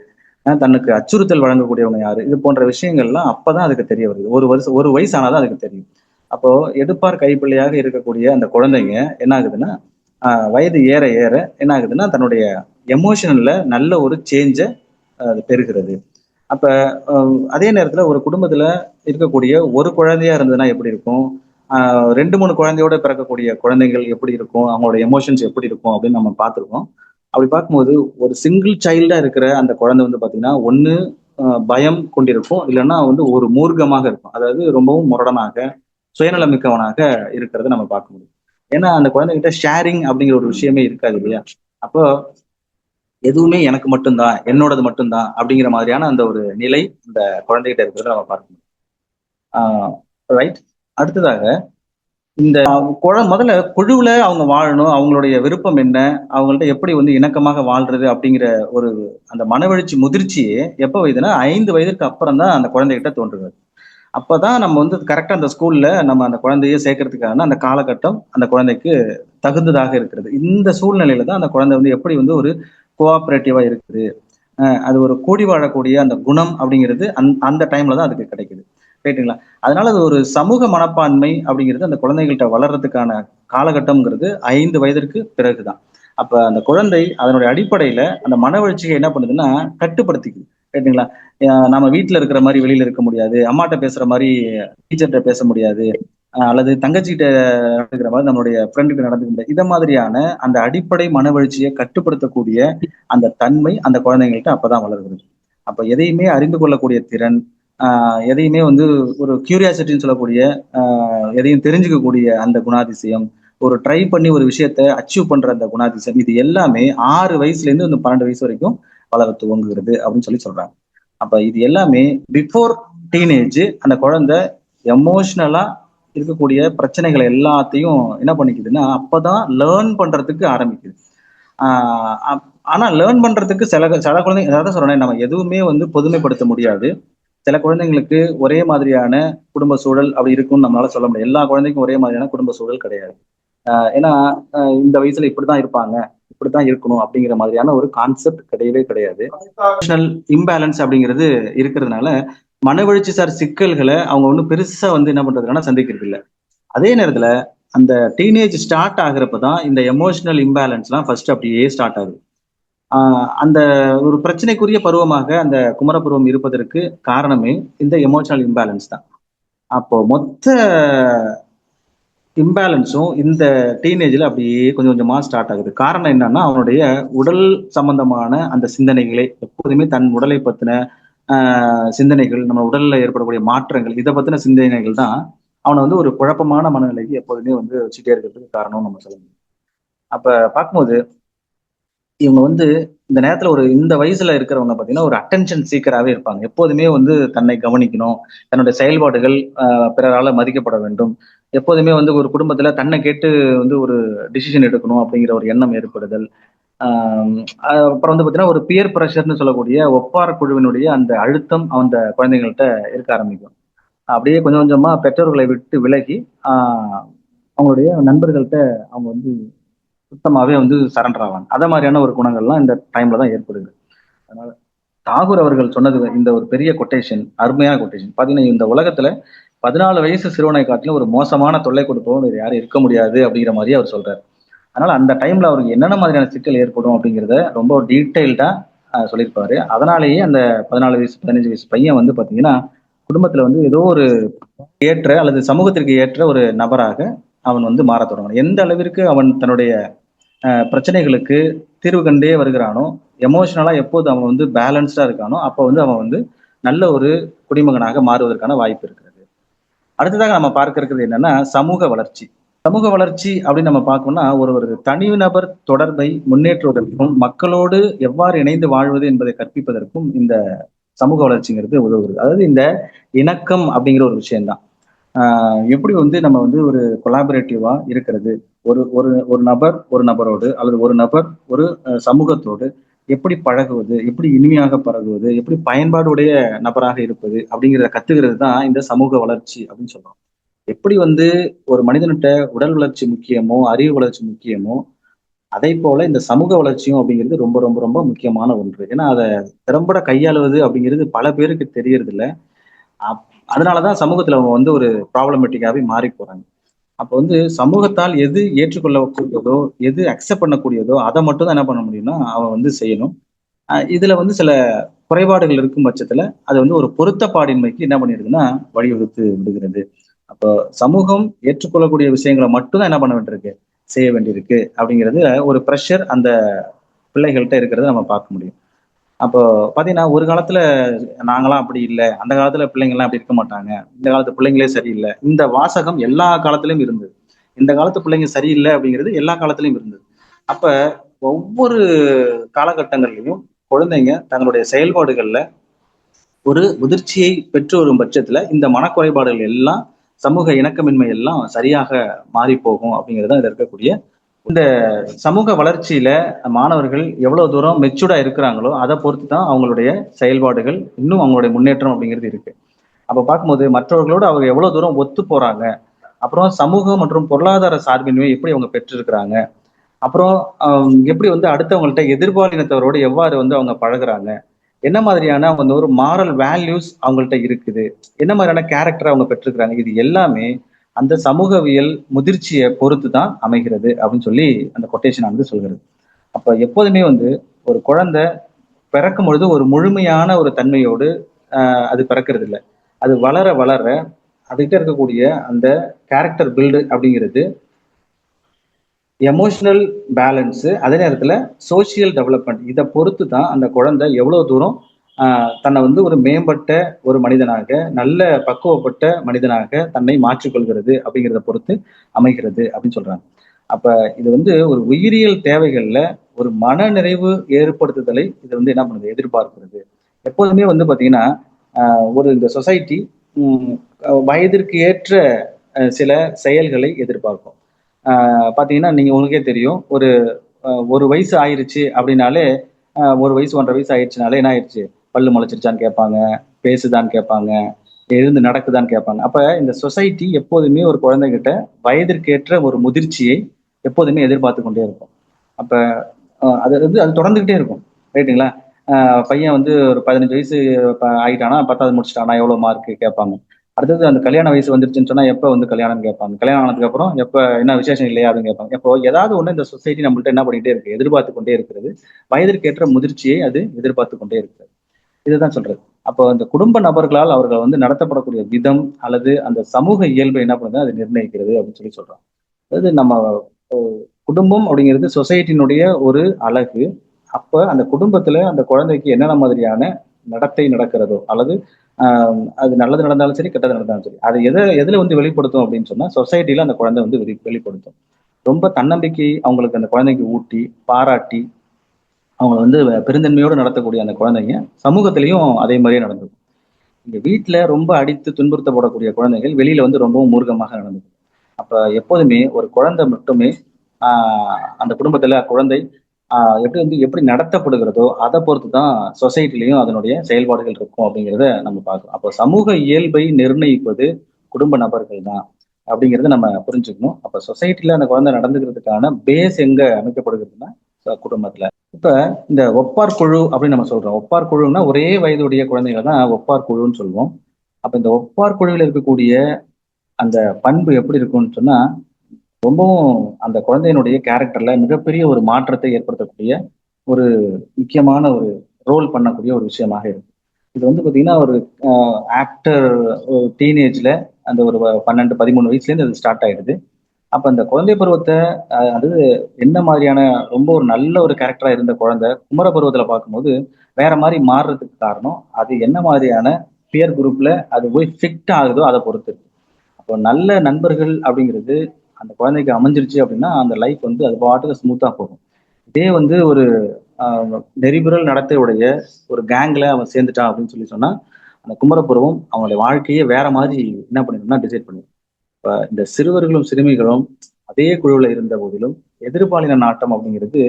தனக்கு அச்சுறுத்தல் வழங்கக்கூடியவங்க யாரு, இது போன்ற விஷயங்கள்லாம் அப்பதான் அதுக்கு தெரிய வருது. ஒரு வயசு ஆனாதான் அதுக்கு தெரியும். அப்போ எடுப்பார் கைப்பிள்ளையாக இருக்கக்கூடிய அந்த குழந்தைங்க என்ன ஆகுதுன்னா, வயது ஏற ஏற என்ன ஆகுதுன்னா, தன்னுடைய எமோஷனல்ல நல்ல ஒரு சேஞ்ச அது பெறுகிறது. அப்ப அதே நேரத்துல ஒரு குடும்பத்துல இருக்கக்கூடிய ஒரு குழந்தையா இருந்ததுன்னா எப்படி இருக்கும், 2, 3 குழந்தையோட பிறக்கக்கூடிய குழந்தைகள் எப்படி இருக்கும், அவங்களோட எமோஷன்ஸ் எப்படி இருக்கும் அப்படின்னு நம்ம பார்த்திருக்கோம். அப்படி பார்க்கும்போது ஒரு சிங்கிள் சைல்டா இருக்கிற அந்த குழந்தை வந்து பாத்தீங்கன்னா, ஒண்ணு பயம் கொண்டிருக்கும், இல்லைன்னா வந்து ஒரு மூர்க்கமாக இருக்கும். அதாவது ரொம்பவும் முரடனாக, சுயநலமிக்கவனாக இருக்கிறத நம்ம பார்க்க முடியும். ஏன்னா அந்த குழந்தைகிட்ட ஷேரிங் அப்படிங்கிற ஒரு விஷயமே இருக்காது இல்லையா? அப்போ எதுவுமே எனக்கு மட்டும்தான், என்னோடது மட்டும்தான் அப்படிங்கிற மாதிரியான அந்த ஒரு நிலை இந்த குழந்தைகிட்ட இருக்கிறத நம்ம பார்க்க முடியும். ரைட். அடுத்ததாக இந்த முதல்ல குழுவுல அவங்க வாழணும், அவங்களுடைய விருப்பம் என்ன, அவங்கள்ட்ட எப்படி வந்து இணக்கமாக வாழ்றது அப்படிங்கிற ஒரு அந்த மனவெழுச்சி முதிர்ச்சியே எப்ப வயதுன்னா 5 வயதிற்கு அப்புறம் தான் அந்த குழந்தைகிட்ட தோன்றுகிறது. அப்பதான் நம்ம வந்து கரெக்டா அந்த ஸ்கூல்ல நம்ம அந்த குழந்தைய சேர்க்கறதுக்கான அந்த காலகட்டம் அந்த குழந்தைக்கு தகுந்ததாக இருக்கிறது. இந்த சூழ்நிலையில தான் அந்த குழந்தை வந்து எப்படி வந்து ஒரு கோஆபரேட்டிவா இருக்குது, அது ஒரு கூடி வாழக்கூடிய அந்த குணம் அப்படிங்கிறது அந்த டைம்ல தான் அதுக்கு கிடைக்குது. ரைட்டுங்களா? அதனால அது ஒரு சமூக மனப்பான்மை அப்படிங்கிறது அந்த குழந்தைகள்கிட்ட வளர்றதுக்கான காலகட்டம்ங்கிறது 5 வயதிற்கு பிறகுதான். அப்ப அந்த குழந்தை அதனுடைய அடிப்படையில அந்த மனவளர்ச்சியை என்ன பண்ணுதுன்னா கட்டுப்படுத்திக்குது. ரைட்டுங்களா? நம்ம வீட்டுல இருக்கிற மாதிரி வெளியில இருக்க முடியாது, அம்மாட்ட பேசுற மாதிரி டீச்சர்கிட்ட பேச முடியாது, அல்லது தங்கச்சிகிட்ட நடந்துக்கிற மாதிரி நம்மளுடைய ஃப்ரெண்டுக்கு நடந்துக்க முடியாது. இத மாதிரியான அந்த அடிப்படை மனவளர்ச்சியை கட்டுப்படுத்தக்கூடிய அந்த தன்மை அந்த குழந்தைங்கள்ட்ட அப்பதான் வளர்கிறது. அப்ப எதையுமே அறிந்து கொள்ளக்கூடிய திறன், எதையுமே வந்து ஒரு கியூரியாசிட்டின்னு சொல்லக்கூடிய எதையும் தெரிஞ்சுக்கக்கூடிய அந்த குணாதிசயம், ஒரு ட்ரை பண்ணி ஒரு விஷயத்த அச்சீவ் பண்ற அந்த குணாதிசயம், இது எல்லாமே 6 வயசுல இருந்து இந்த 12 வயசு வரைக்கும் வளர துவங்குகிறது அப்படின்னு சொல்றாங்க. அப்ப இது எல்லாமே பிஃபோர் டீனேஜ் அந்த குழந்தை எமோஷனலா இருக்கக்கூடிய பிரச்சனைகளை எல்லாத்தையும் என்ன பண்ணிக்குதுன்னா அப்பதான் லேர்ன் பண்றதுக்கு ஆரம்பிக்குது. ஆனா லேர்ன் பண்றதுக்கு சில சில குழந்தைங்க, அதாவது சொல்றேன், நம்ம எதுவுமே வந்து பொதுமைப்படுத்த முடியாது. சில குழந்தைங்களுக்கு ஒரே மாதிரியான குடும்ப சூழல் அப்படி இருக்கும்னு நம்மளால சொல்ல முடியாது. எல்லா குழந்தைக்கும் ஒரே மாதிரியான குடும்ப சூழல் கிடையாது. ஏன்னா இந்த வயசுல இப்படித்தான் இருப்பாங்க, இப்படித்தான் இருக்கணும் அப்படிங்கிற மாதிரியான ஒரு கான்செப்ட் கிடையவே கிடையாது. இம்பேலன்ஸ் அப்படிங்கிறது இருக்கிறதுனால மனவெழுச்சி சார் சிக்கல்களை அவங்க ஒன்றும் பெருசா வந்து என்ன பண்றதுன்னா சந்திக்கிறது இல்லை. அதே நேரத்துல அந்த டீனேஜ் ஸ்டார்ட் ஆகுறப்பதான் இந்த எமோஷனல் இம்பேலன்ஸ்லாம் ஃபர்ஸ்ட் அப்படியே ஸ்டார்ட் ஆகுது. அந்த ஒரு பிரச்சனைக்குரிய பருவமாக அந்த குமரப்பருவம் இருப்பதற்கு காரணமே இந்த எமோஷனல் இம்பேலன்ஸ் தான். அப்போ மொத்த இம்பேலன்ஸும் இந்த டீனேஜ்ல அப்படியே கொஞ்சம் கொஞ்சமா ஸ்டார்ட் ஆகுது. காரணம் என்னன்னா அவனுடைய உடல் சம்பந்தமான அந்த சிந்தனைகளை, எப்போதுமே தன் உடலை பத்தின சிந்தனைகள், நம்ம உடல்ல ஏற்படக்கூடிய மாற்றங்கள், இதை பத்தின சிந்தனைகள் தான் அவனை வந்து ஒரு குழப்பமான மனநிலைக்கு எப்போதுமே வந்து வச்சுட்டே இருக்கிறதுக்கு காரணம்னு நம்ம சொல்ல முடியும். அப்ப பார்க்கும்போது இவங்க வந்து இந்த நேரத்துல இந்த வயசுல இருக்கிறவங்க பாத்தீங்கன்னா ஒரு அட்டென்ஷன் சீக்கராகவே இருப்பாங்க. எப்போதுமே வந்து தன்னை கவனிக்கணும், தன்னுடைய செயல்பாடுகள் பிறரால மதிக்கப்பட வேண்டும். எப்போதுமே வந்து ஒரு குடும்பத்துல தன்னை கேட்டு வந்து ஒரு டிசிஷன் எடுக்கணும் அப்படிங்கிற ஒரு எண்ணம் ஏற்படுதல். ஆஹ் அப்புறம் வந்து பாத்தீங்கன்னா ஒரு பியர் பிரஷர்னு சொல்லக்கூடிய ஒப்பார குழுவினுடைய அந்த அழுத்தம் அந்த குழந்தைங்கள்ட்ட இருக்க ஆரம்பிக்கும். அப்படியே கொஞ்சம் கொஞ்சமா பெற்றோர்களை விட்டு விலகி ஆஹ் அவங்களுடைய நண்பர்கள்ட்ட அவங்க வந்து சுத்தமாவே வந்து சரண்டர் ஆவாங்க. அத மாதிரியான ஒரு குணங்கள்லாம் இந்த டைம்ல தான் ஏற்படுது. அதனால தாகூர் அவர்கள் சொன்னது இந்த ஒரு பெரிய கொட்டேஷன், அருமையான கொட்டேஷன். பாத்தீங்கன்னா இந்த உலகத்துல 14 வயசு சிறுவனை காட்டிலும் ஒரு மோசமான தொல்லை கொடுப்பவன் வேறு யாரும் இருக்க முடியாது அப்படிங்கிற மாதிரி அவர் சொல்றாரு. அதனால அந்த டைம்ல அவருக்கு என்னென்ன மாதிரியான சிக்கல் ஏற்படும் அப்படிங்கிறத ரொம்ப டீட்டெயில்டா சொல்லியிருப்பாரு. அதனாலேயே அந்த 14 வயசு 15 வயசு பையன் வந்து பாத்தீங்கன்னா குடும்பத்துல வந்து ஏதோ ஒரு ஏற்ற அல்லது சமூகத்திற்கு ஏற்ற ஒரு நபராக அவன் வந்து மாறத் தொடங்கணும். எந்த அளவிற்கு அவன் தன்னுடைய பிரச்சனைகளுக்கு தீர்வு கண்டே வருகிறானோ, எமோஷனலா எப்போது அவன் வந்து பேலன்ஸ்டா இருக்கானோ, அப்ப வந்து அவன் வந்து நல்ல ஒரு குடிமகனாக மாறுவதற்கான வாய்ப்பு இருக்கிறது. அடுத்ததாக நம்ம பார்க்க இருக்கிறது என்னன்னா, சமூக வளர்ச்சி. சமூக வளர்ச்சி அப்படின்னு நம்ம பார்க்கணும்னா, ஒரு தனிநபர் தொடர்பை முன்னேற்றுவதற்கும், மக்களோடு எவ்வாறு இணைந்து வாழ்வது என்பதை கற்பிப்பதற்கும் இந்த சமூக வளர்ச்சிங்கிறது உதவுகிறது. அதாவது இந்த இணக்கம் அப்படிங்கிற ஒரு விஷயம் தான். எப்படி வந்து நம்ம வந்து ஒரு கொலாபரேட்டிவா இருக்கிறது. ஒரு ஒரு ஒரு நபர் ஒரு நபரோடு அல்லது ஒரு நபர் ஒரு சமூகத்தோடு எப்படி பழகுவது, எப்படி இனிமையாக பழகுவது, எப்படி பயன்பாடுடைய நபராக இருப்பது அப்படிங்கிறத கத்துக்கிறது தான் இந்த சமூக வளர்ச்சி அப்படின்னு சொல்றோம். எப்படி வந்து ஒரு மனிதன்கிட்ட உடல் வளர்ச்சி முக்கியமோ, அறிவு வளர்ச்சி முக்கியமோ, அதை போல இந்த சமூக வளர்ச்சியும் அப்படிங்கிறது ரொம்ப ரொம்ப ரொம்ப முக்கியமான ஒன்று. ஏன்னா அதை திறம்பட கையாளுவது அப்படிங்கிறது பல பேருக்கு தெரியறது இல்ல. அப் அதனாலதான் சமூகத்துல அவங்க வந்து ஒரு ப்ராப்ளமேட்டிக்காவே மாறி போறாங்க. அப்ப வந்து சமூகத்தால் எது ஏற்றுக்கொள்ளக்கூடியதோ, எது அக்செப்ட் பண்ணக்கூடியதோ, அதை மட்டும் தான் என்ன பண்ண முடியும்னா, அவன் வந்து செய்யணும். இதுல வந்து சில குறைபாடுகள் இருக்கும் பட்சத்துல, அது வந்து ஒரு பொருத்தப்பாடின்மைக்கு என்ன பண்ணிடுதுன்னா, வழிவகுத்து விடுகிறது. அப்போ சமூகம் ஏற்றுக்கொள்ளக்கூடிய விஷயங்களை மட்டும் தான் என்ன பண்ண வேண்டியிருக்கு, செய்ய வேண்டியிருக்கு அப்படிங்கிறது ஒரு பிரஷர் அந்த பிள்ளைகள்கிட்ட இருக்கிறத நம்ம பார்க்க முடியும். அப்போ பாத்தீங்கன்னா, ஒரு காலத்துல நாங்கலாம் அப்படி இல்ல. அந்த காலத்துல பிள்ளைங்கலாம் அப்படி இருக்க மாட்டாங்க. இந்த காலத்து பிள்ளைங்களே சரியில்ல. இந்த வாசகம் எல்லா காலத்திலயும் இருந்தது. இந்த காலத்து பிள்ளைங்க சரியில்ல அப்படிங்கிறது எல்லா காலத்திலயும் இருந்தது. அப்ப ஒவ்வொரு காலகட்டங்கள்லயும் குழந்தைங்க தங்களுடைய செயல்பாடுகள்ல ஒரு முதிர்ச்சியை பெற்று வரும் பட்சத்துல, இந்த மனக்குறைபாடுகள் எல்லாம், சமூக இணக்கமின்மை எல்லாம் சரியாக மாறி போகும் அப்படிங்கிறது தான் இதுல இருக்கக்கூடிய சமூக வளர்ச்சியில மாணவர்கள் எவ்வளவு தூரம் மெச்சூர்டா இருக்கிறாங்களோ அதை பொறுத்து தான் அவங்களுடைய செயல்பாடுகள் இன்னும் அவங்களுடைய முன்னேற்றம் அப்படிங்கிறது இருக்கு. அப்ப பார்க்கும்போது மற்றவர்களோடு அவங்க எவ்வளவு தூரம் ஒத்து போறாங்க, அப்புறம் சமூகம் மற்றும் பொருளாதார சார்பின்மை எப்படி அவங்க பெற்றிருக்கிறாங்க, அப்புறம் எப்படி வந்து அடுத்தவங்கள்ட்ட எதிர்பாலினத்தவரோடு எவ்வாறு வந்து அவங்க பழகுறாங்க, என்ன மாதிரியான வந்து ஒரு மாரல் வேல்யூஸ் அவங்கள்ட்ட இருக்குது, என்ன மாதிரியான கேரக்டர் அவங்க பெற்றிருக்கிறாங்க, இது எல்லாமே அந்த சமூகவியல் முதிர்ச்சியை பொறுத்து தான் அமைகிறது அப்படின்னு சொல்லி அந்த கொட்டேஷன் வந்து சொல்கிறது. அப்ப எப்போதுமே வந்து ஒரு குழந்தை பிறக்கும் பொழுது ஒரு முழுமையான ஒரு தன்மையோடு அது பிறக்கிறது இல்லை. அது வளர வளர அதுகிட்ட இருக்கக்கூடிய அந்த கேரக்டர் பில்டு அப்படிங்கிறது எமோஷனல் பேலன்ஸ், அதே நேரத்துல சோசியல் டெவலப்மெண்ட் இதை பொறுத்து தான் அந்த குழந்தை எவ்வளவு தூரம் தன்னை வந்து ஒரு மேம்பட்ட ஒரு மனிதனாக, நல்ல பக்குவப்பட்ட மனிதனாக தன்னை மாற்றிக்கொள்கிறது அப்படிங்கிறத பொறுத்து அமைகிறது அப்படின்னு சொல்றாங்க. அப்ப இது வந்து ஒரு உயிரியல் தேவைகள்ல ஒரு மன நிறைவு ஏற்படுத்துதலை இது வந்து என்ன பண்ணுது, எதிர்பார்க்கிறது. எப்போதுமே வந்து பாத்தீங்கன்னா ஒரு இந்த சொசைட்டி வயதிற்கு ஏற்ற சில செயல்களை எதிர்பார்க்கும். பாத்தீங்கன்னா நீங்க உங்களுக்கே தெரியும், ஒரு ஒரு வயசு ஆயிருச்சு அப்படின்னாலே, ஒரு வயசு 1.5 வயசு ஆயிடுச்சுனாலே என்ன ஆயிடுச்சு, பல்லு முளைச்சிருச்சான்னு கேட்பாங்க, பேசுதான்னு கேட்பாங்க, எழுந்து நடக்குதான்னு கேட்பாங்க. அப்ப இந்த சொசைட்டி எப்போதுமே ஒரு குழந்தைகிட்ட வயதிற்கேற்ற ஒரு முதிர்ச்சியை எப்போதுமே எதிர்பார்த்து கொண்டே இருக்கும். அப்ப அது வந்து அது தொடர்ந்துகிட்டே இருக்கும். ரைட்டுங்களா? பையன் வந்து ஒரு 15 வயசு ஆயிட்டானா, 10வது முடிச்சுட்டானா, எவ்வளவு மார்க் கேட்பாங்க. அடுத்தது அந்த கல்யாண வயசு வந்துருச்சுன்னு சொன்னா எப்ப வந்து கல்யாணம்னு கேட்பாங்க. கல்யாணம் ஆனதுக்கு அப்புறம் எப்ப என்ன விசேஷம் இல்லையா அப்படின்னு கேட்பாங்க. இப்போ ஏதாவது ஒண்ணு இந்த சொசைட்டி நம்மள்ட்ட என்ன பண்ணிட்டே இருக்கு, எதிர்பார்த்து கொண்டே இருக்கிறது. வயதிற்கேற்ற முதிர்ச்சியை அது எதிர்பார்த்து கொண்டே இருக்கிறது. இதுதான் சொல்றது. அப்போ அந்த குடும்ப நபர்களால் அவர்கள் வந்து நடத்தப்படக்கூடிய விதம் அல்லது அந்த சமூக இயல்பை என்ன பண்ணுது, அது நிர்ணயிக்கிறது அப்படின்னு சொல்லி சொல்றோம். அதாவது நம்ம குடும்பம் அப்படிங்கிறது சொசைட்டினுடைய ஒரு அழகு. அப்ப அந்த குடும்பத்துல அந்த குழந்தைக்கு என்னென்ன மாதிரியான நடத்தை நடக்கிறதோ அல்லது அது நல்லது நடந்தாலும் சரி, கெட்டது நடந்தாலும் சரி, அது எதுல வந்து வெளிப்படுத்தும் அப்படின்னு சொன்னா சொசைட்டில அந்த குழந்தை வந்து வெளிப்படுத்தும். ரொம்ப தன்னம்பிக்கை அவங்களுக்கு அந்த குழந்தைக்கு ஊட்டி, பாராட்டி, அவங்கள வந்து பெருந்தன்மையோடு நடத்தக்கூடிய அந்த குழந்தைங்க சமூகத்திலயும் அதே மாதிரியே நடந்துக்கும். இங்க வீட்ல ரொம்ப அடித்து துன்புறுத்தப்படக்கூடிய குழந்தைகள் வெளியில வந்து ரொம்பவும் மூர்க்கமாக நடந்துக்கும். அப்ப எப்போதுமே ஒரு குழந்தை மட்டுமே அந்த குடும்பத்துல குழந்தை எப்படி நடத்தப்படுகிறதோ அதை பொறுத்து தான் சொசைட்டிலையும் அதனுடைய செயல்பாடுகள் இருக்கும் அப்படிங்கிறத நம்ம பார்க்கணும். அப்போ சமூக இயல்பை நிர்ணயிப்பது குடும்ப நபர்கள் தான் அப்படிங்கிறத நம்ம புரிஞ்சுக்கணும். அப்ப சொசைட்டில அந்த குழந்தை நடந்துக்கிறதுக்கான பேஸ் எங்க அமைக்கப்படுகிறதுனா குடும்பத்துல. இப்ப இந்த ஒப்பார் குழு அப்படின்னு நம்ம சொல்றோம். ஒப்பார் குழுன்னா ஒரே வயதுடைய குழந்தைகளை தான் ஒப்பார் குழுன்னு சொல்லுவோம். அப்ப இந்த ஒப்பார் குழுவில் இருக்கக்கூடிய அந்த பண்பு எப்படி இருக்கும்னு சொன்னா ரொம்பவும் அந்த குழந்தையினுடைய கேரக்டர்ல மிகப்பெரிய ஒரு மாற்றத்தை ஏற்படுத்தக்கூடிய ஒரு முக்கியமான ஒரு ரோல் பண்ணக்கூடிய ஒரு விஷயமாக இருக்கு. இது வந்து பாத்தீங்கன்னா ஒரு ஆஃப்டர் ஒரு டீனேஜ்ல அந்த ஒரு 12, 13 வயசுல இருந்து அது ஸ்டார்ட் ஆயிடுது. அப்ப அந்த குழந்தை பருவத்தை அது என்ன மாதிரியான ரொம்ப ஒரு நல்ல ஒரு கேரக்டரா இருந்த குழந்தை குமர பருவத்துல பார்க்கும்போது வேற மாதிரி மாறுறதுக்கு காரணம் அது என்ன மாதிரியான பியர் குரூப்ல அது போய் ஃபிட் ஆகுதோ அதை பொறுத்து இருக்கு. அப்போ நல்ல நண்பர்கள் அப்படிங்கிறது அந்த குழந்தைக்கு அமைஞ்சிருச்சு அப்படின்னா அந்த லைஃப் வந்து அது பாட்டுக்கு ஸ்மூத்தா போகும். இதே வந்து ஒரு நெறிபுரல் நடத்தையுடைய ஒரு கேங்ல அவன் சேர்ந்துட்டான் அப்படின்னு சொன்னா அந்த குமரப்பருவம் அவனுடைய வாழ்க்கையே வேற மாதிரி என்ன பண்ணிடும்னா டிசைட் பண்ணிடும். இப்ப இந்த சிறுவர்களும் சிறுமிகளும் அதே குழுவுல இருந்த போதிலும் எதிர்பாலின நாட்டம் அப்படிங்கிறது